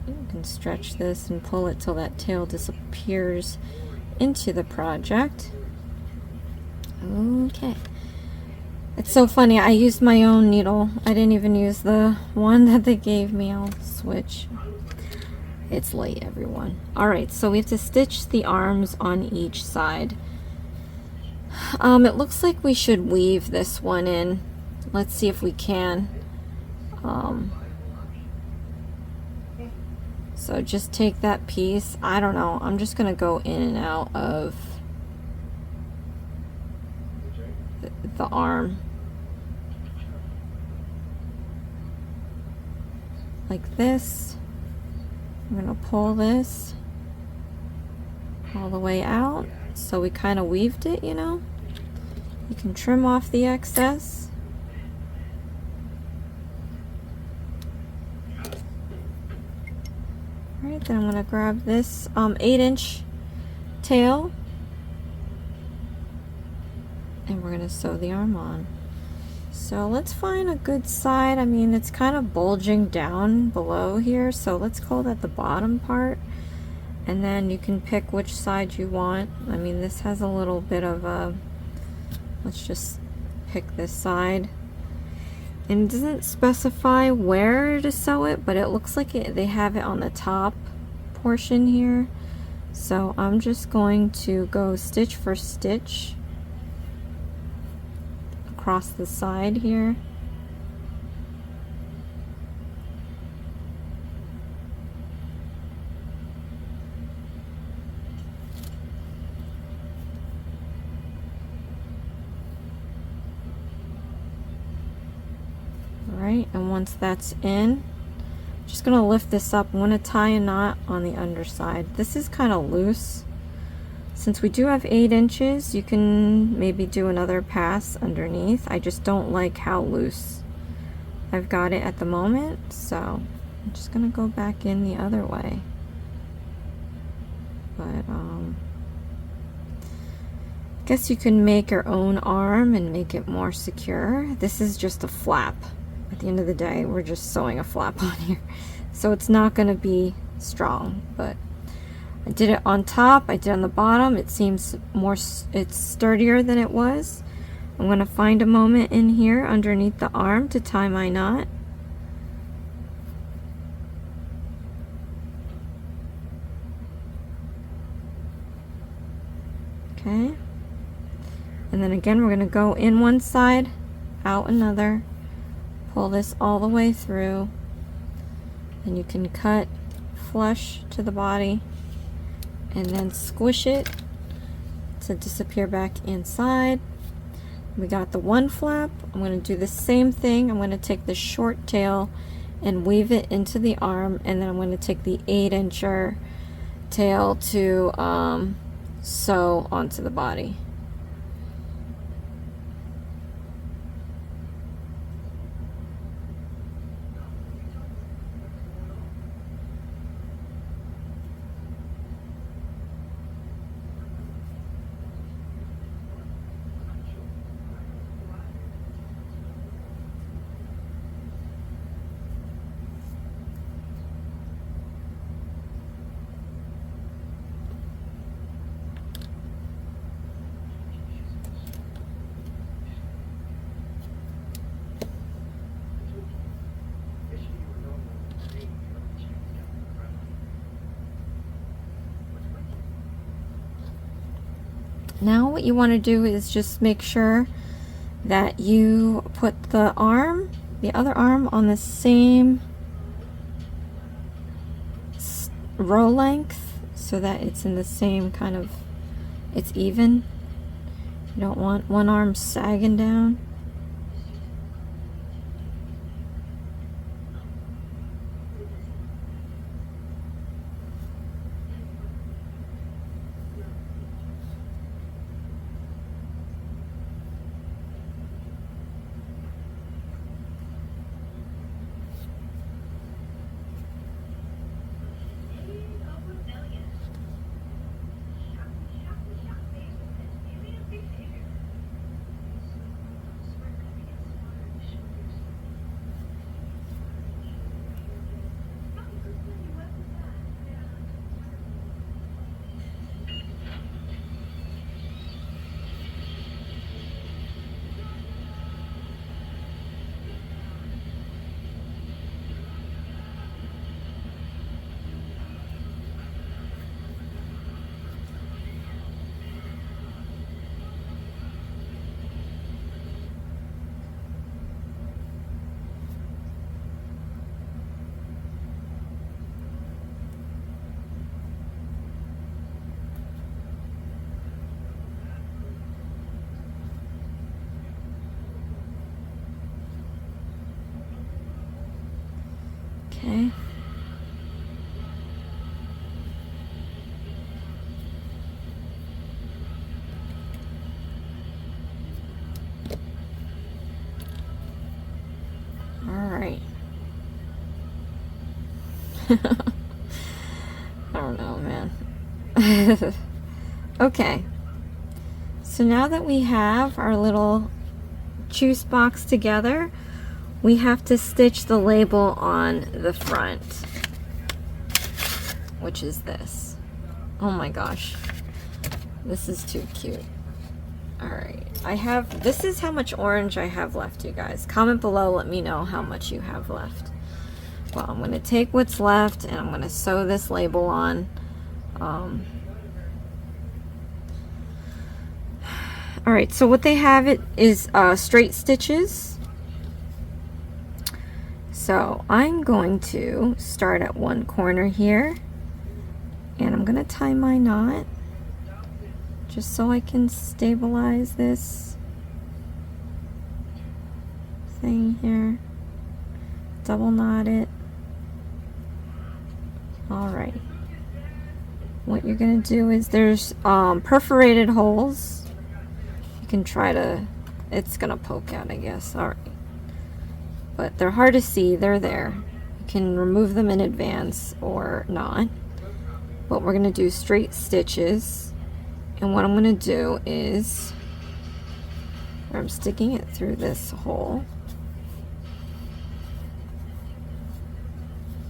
You can stretch this and pull it till that tail disappears into the project. Okay. It's so funny, I used my own needle. I didn't even use the one that they gave me. I'll switch. It's late, everyone. Alright, so we have to stitch the arms on each side. It looks like we should weave this one in. Let's see if we can. So just take that piece. I don't know. I'm just gonna go in and out of the arm. Like this. I'm gonna pull this all the way out. So we kind of weaved it, you know. You can trim off the excess. Alright, then I'm gonna grab this 8-inch tail and we're gonna sew the arm on. So let's find a good side. I mean, it's kind of bulging down below here, so let's call that the bottom part. And then you can pick which side you want. I mean, this has a little bit of a, let's just pick this side. And it doesn't specify where to sew it, but it looks like they have it on the top portion here. So I'm just going to go stitch for stitch across the side here. Alright, and once that's in, I'm just going to lift this up. I'm going to tie a knot on the underside. This is kind of loose. Since we do have 8 inches, you can maybe do another pass underneath. I just don't like how loose I've got it at the moment, so I'm just going to go back in the other way. But I guess you can make your own arm and make it more secure. This is just a flap. At the end of the day, we're just sewing a flap on here. So it's not going to be strong, but I did it on top, I did on the bottom. It seems it's sturdier than it was. I'm going to find a moment in here underneath the arm to tie my knot. Okay. And then again, we're going to go in one side, out another. Pull this all the way through. And you can cut flush to the body and then squish it to disappear back inside. We got the one flap. I'm going to do the same thing. I'm going to take the short tail and weave it into the arm, and then I'm going to take the 8-incher tail to sew onto the body. Now what you want to do is just make sure that you put the other arm on the same row length so that it's in the same kind of, it's even. You don't want one arm sagging down. Okay. All right. I don't know, man. Okay. So now that we have our little juice box together, we have to stitch the label on the front, which is this. Oh my gosh. This is too cute. Alright. This is how much orange I have left, you guys. Comment below, let me know how much you have left. Well, I'm going to take what's left and I'm going to sew this label on. Alright, so what they have is straight stitches. So I'm going to start at one corner here and I'm going to tie my knot just so I can stabilize this thing here. Double knot it. Alright. What you're going to do is there's perforated holes. You can try to, it's going to poke out, I guess. Alright. But they're hard to see. They're there. You can remove them in advance or not. But we're going to do straight stitches. And what I'm going to do is, I'm sticking it through this hole.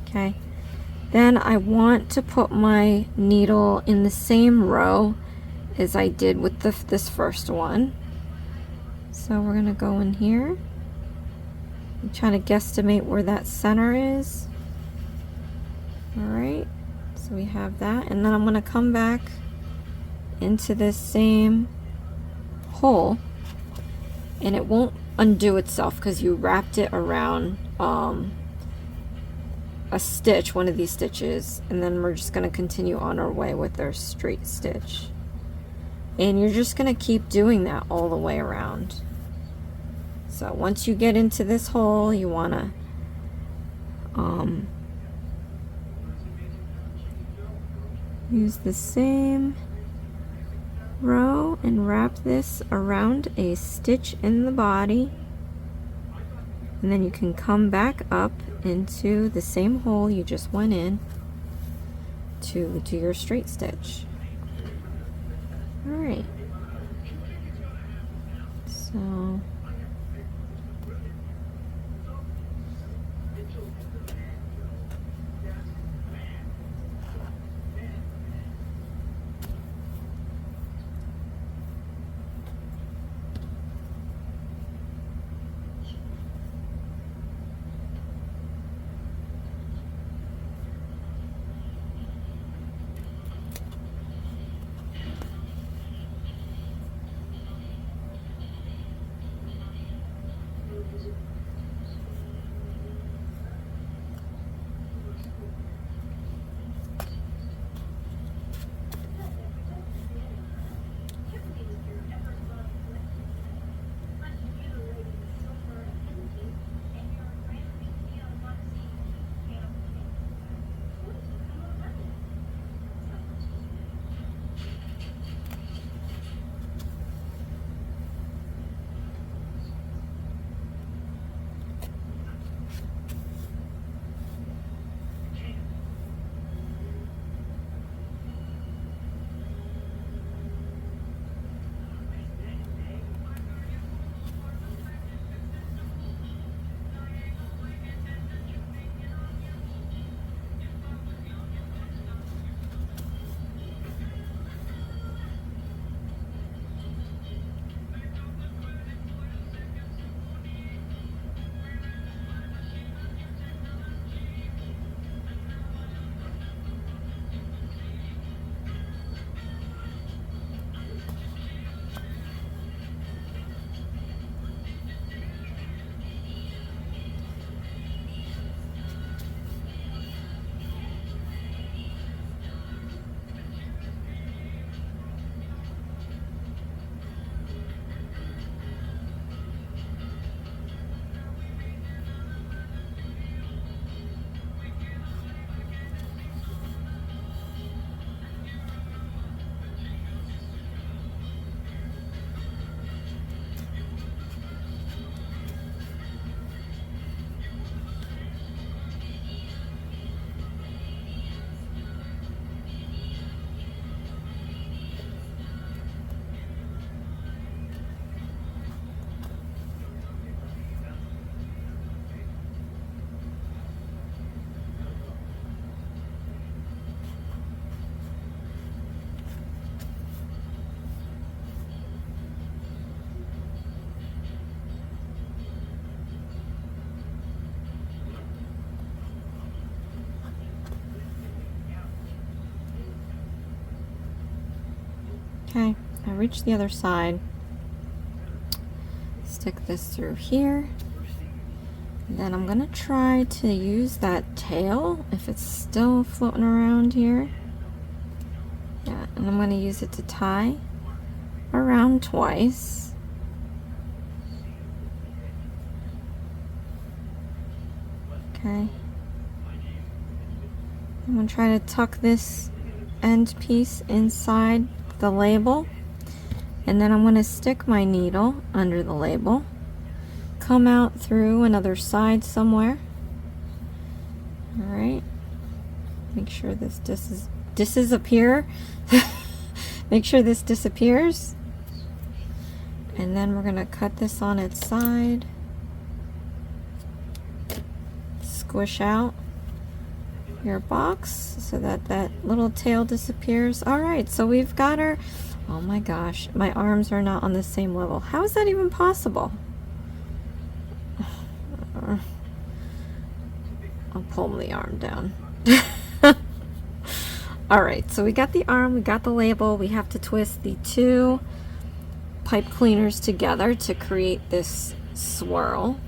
Okay. Then I want to put my needle in the same row as I did with this first one. So we're going to go in here. I'm trying to guesstimate where that center is. Alright, so we have that. And then I'm going to come back into this same hole. And it won't undo itself because you wrapped it around a stitch, one of these stitches. And then we're just going to continue on our way with our straight stitch. And you're just going to keep doing that all the way around. So once you get into this hole, you want to use the same row and wrap this around a stitch in the body, and then you can come back up into the same hole you just went in to do your straight stitch. Alright, so Okay, I reached the other side. Stick this through here. And then I'm gonna try to use that tail if it's still floating around here. Yeah, and I'm gonna use it to tie around twice. Okay. I'm gonna try to tuck this end piece inside the label, and then I'm gonna stick my needle under the label, come out through another side somewhere. All right. Make sure this disappear. Make sure this disappears. And then we're gonna cut this on its side. Squish out your box so that that little tail disappears. All right, so we've got our, oh my gosh, my arms are not on the same level. How is that even possible? I'll pull the arm down. All right, so we got the arm, we got the label. We have to twist the two pipe cleaners together to create this swirl.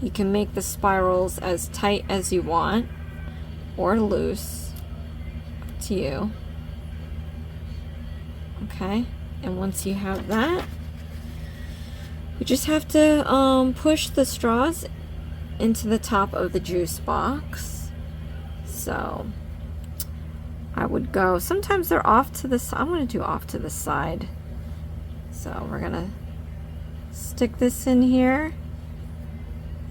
You can make the spirals as tight as you want or loose, up to you. Okay, and once you have that, you just have to push the straws into the top of the juice box. So I would go, sometimes they're off to the side. I'm going to do off to the side. So we're going to stick this in here.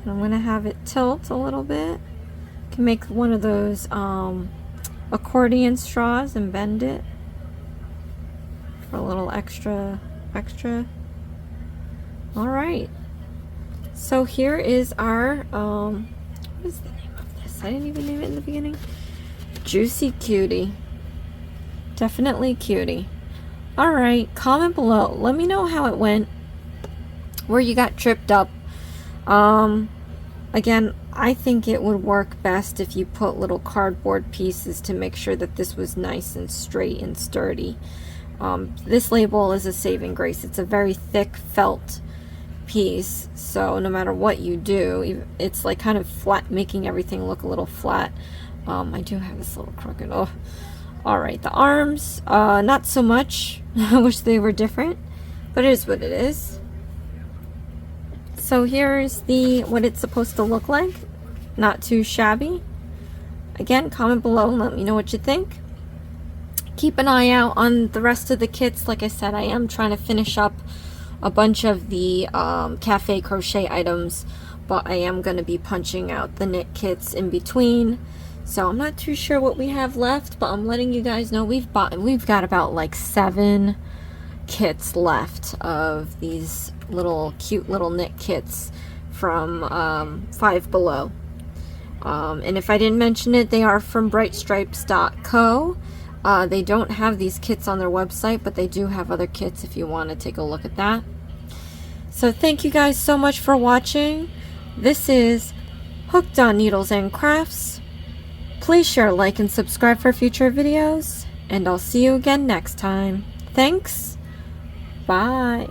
And I'm going to have it tilt a little bit. You can make one of those accordion straws and bend it for a little extra. All right. So here is our, what is the name of this? I didn't even name it in the beginning. Juicy Cutie. Definitely Cutie. All right, comment below. Let me know how it went, where you got tripped up. Again, I think it would work best if you put little cardboard pieces to make sure that this was nice and straight and sturdy. This label is a saving grace. It's a very thick felt piece, so no matter what you do, it's like kind of flat, making everything look a little flat. I do have this little crooked. Oh, all right. The arms, not so much. I wish they were different, but it is what it is. So here's what it's supposed to look like. Not too shabby. Again, comment below and let me know what you think. Keep an eye out on the rest of the kits. Like I said, I am trying to finish up a bunch of the cafe crochet items, but I am going to be punching out the knit kits in between. So I'm not too sure what we have left, but I'm letting you guys know we've got about like 7 kits left of these little cute little knit kits from Five Below. And if I didn't mention it, they are from brightstripes.co. They don't have these kits on their website, but they do have other kits if you want to take a look at that. So thank you guys so much for watching. This is Hooked on Needles and Crafts. Please share, like, and subscribe for future videos, and I'll see you again next time. Thanks. Bye.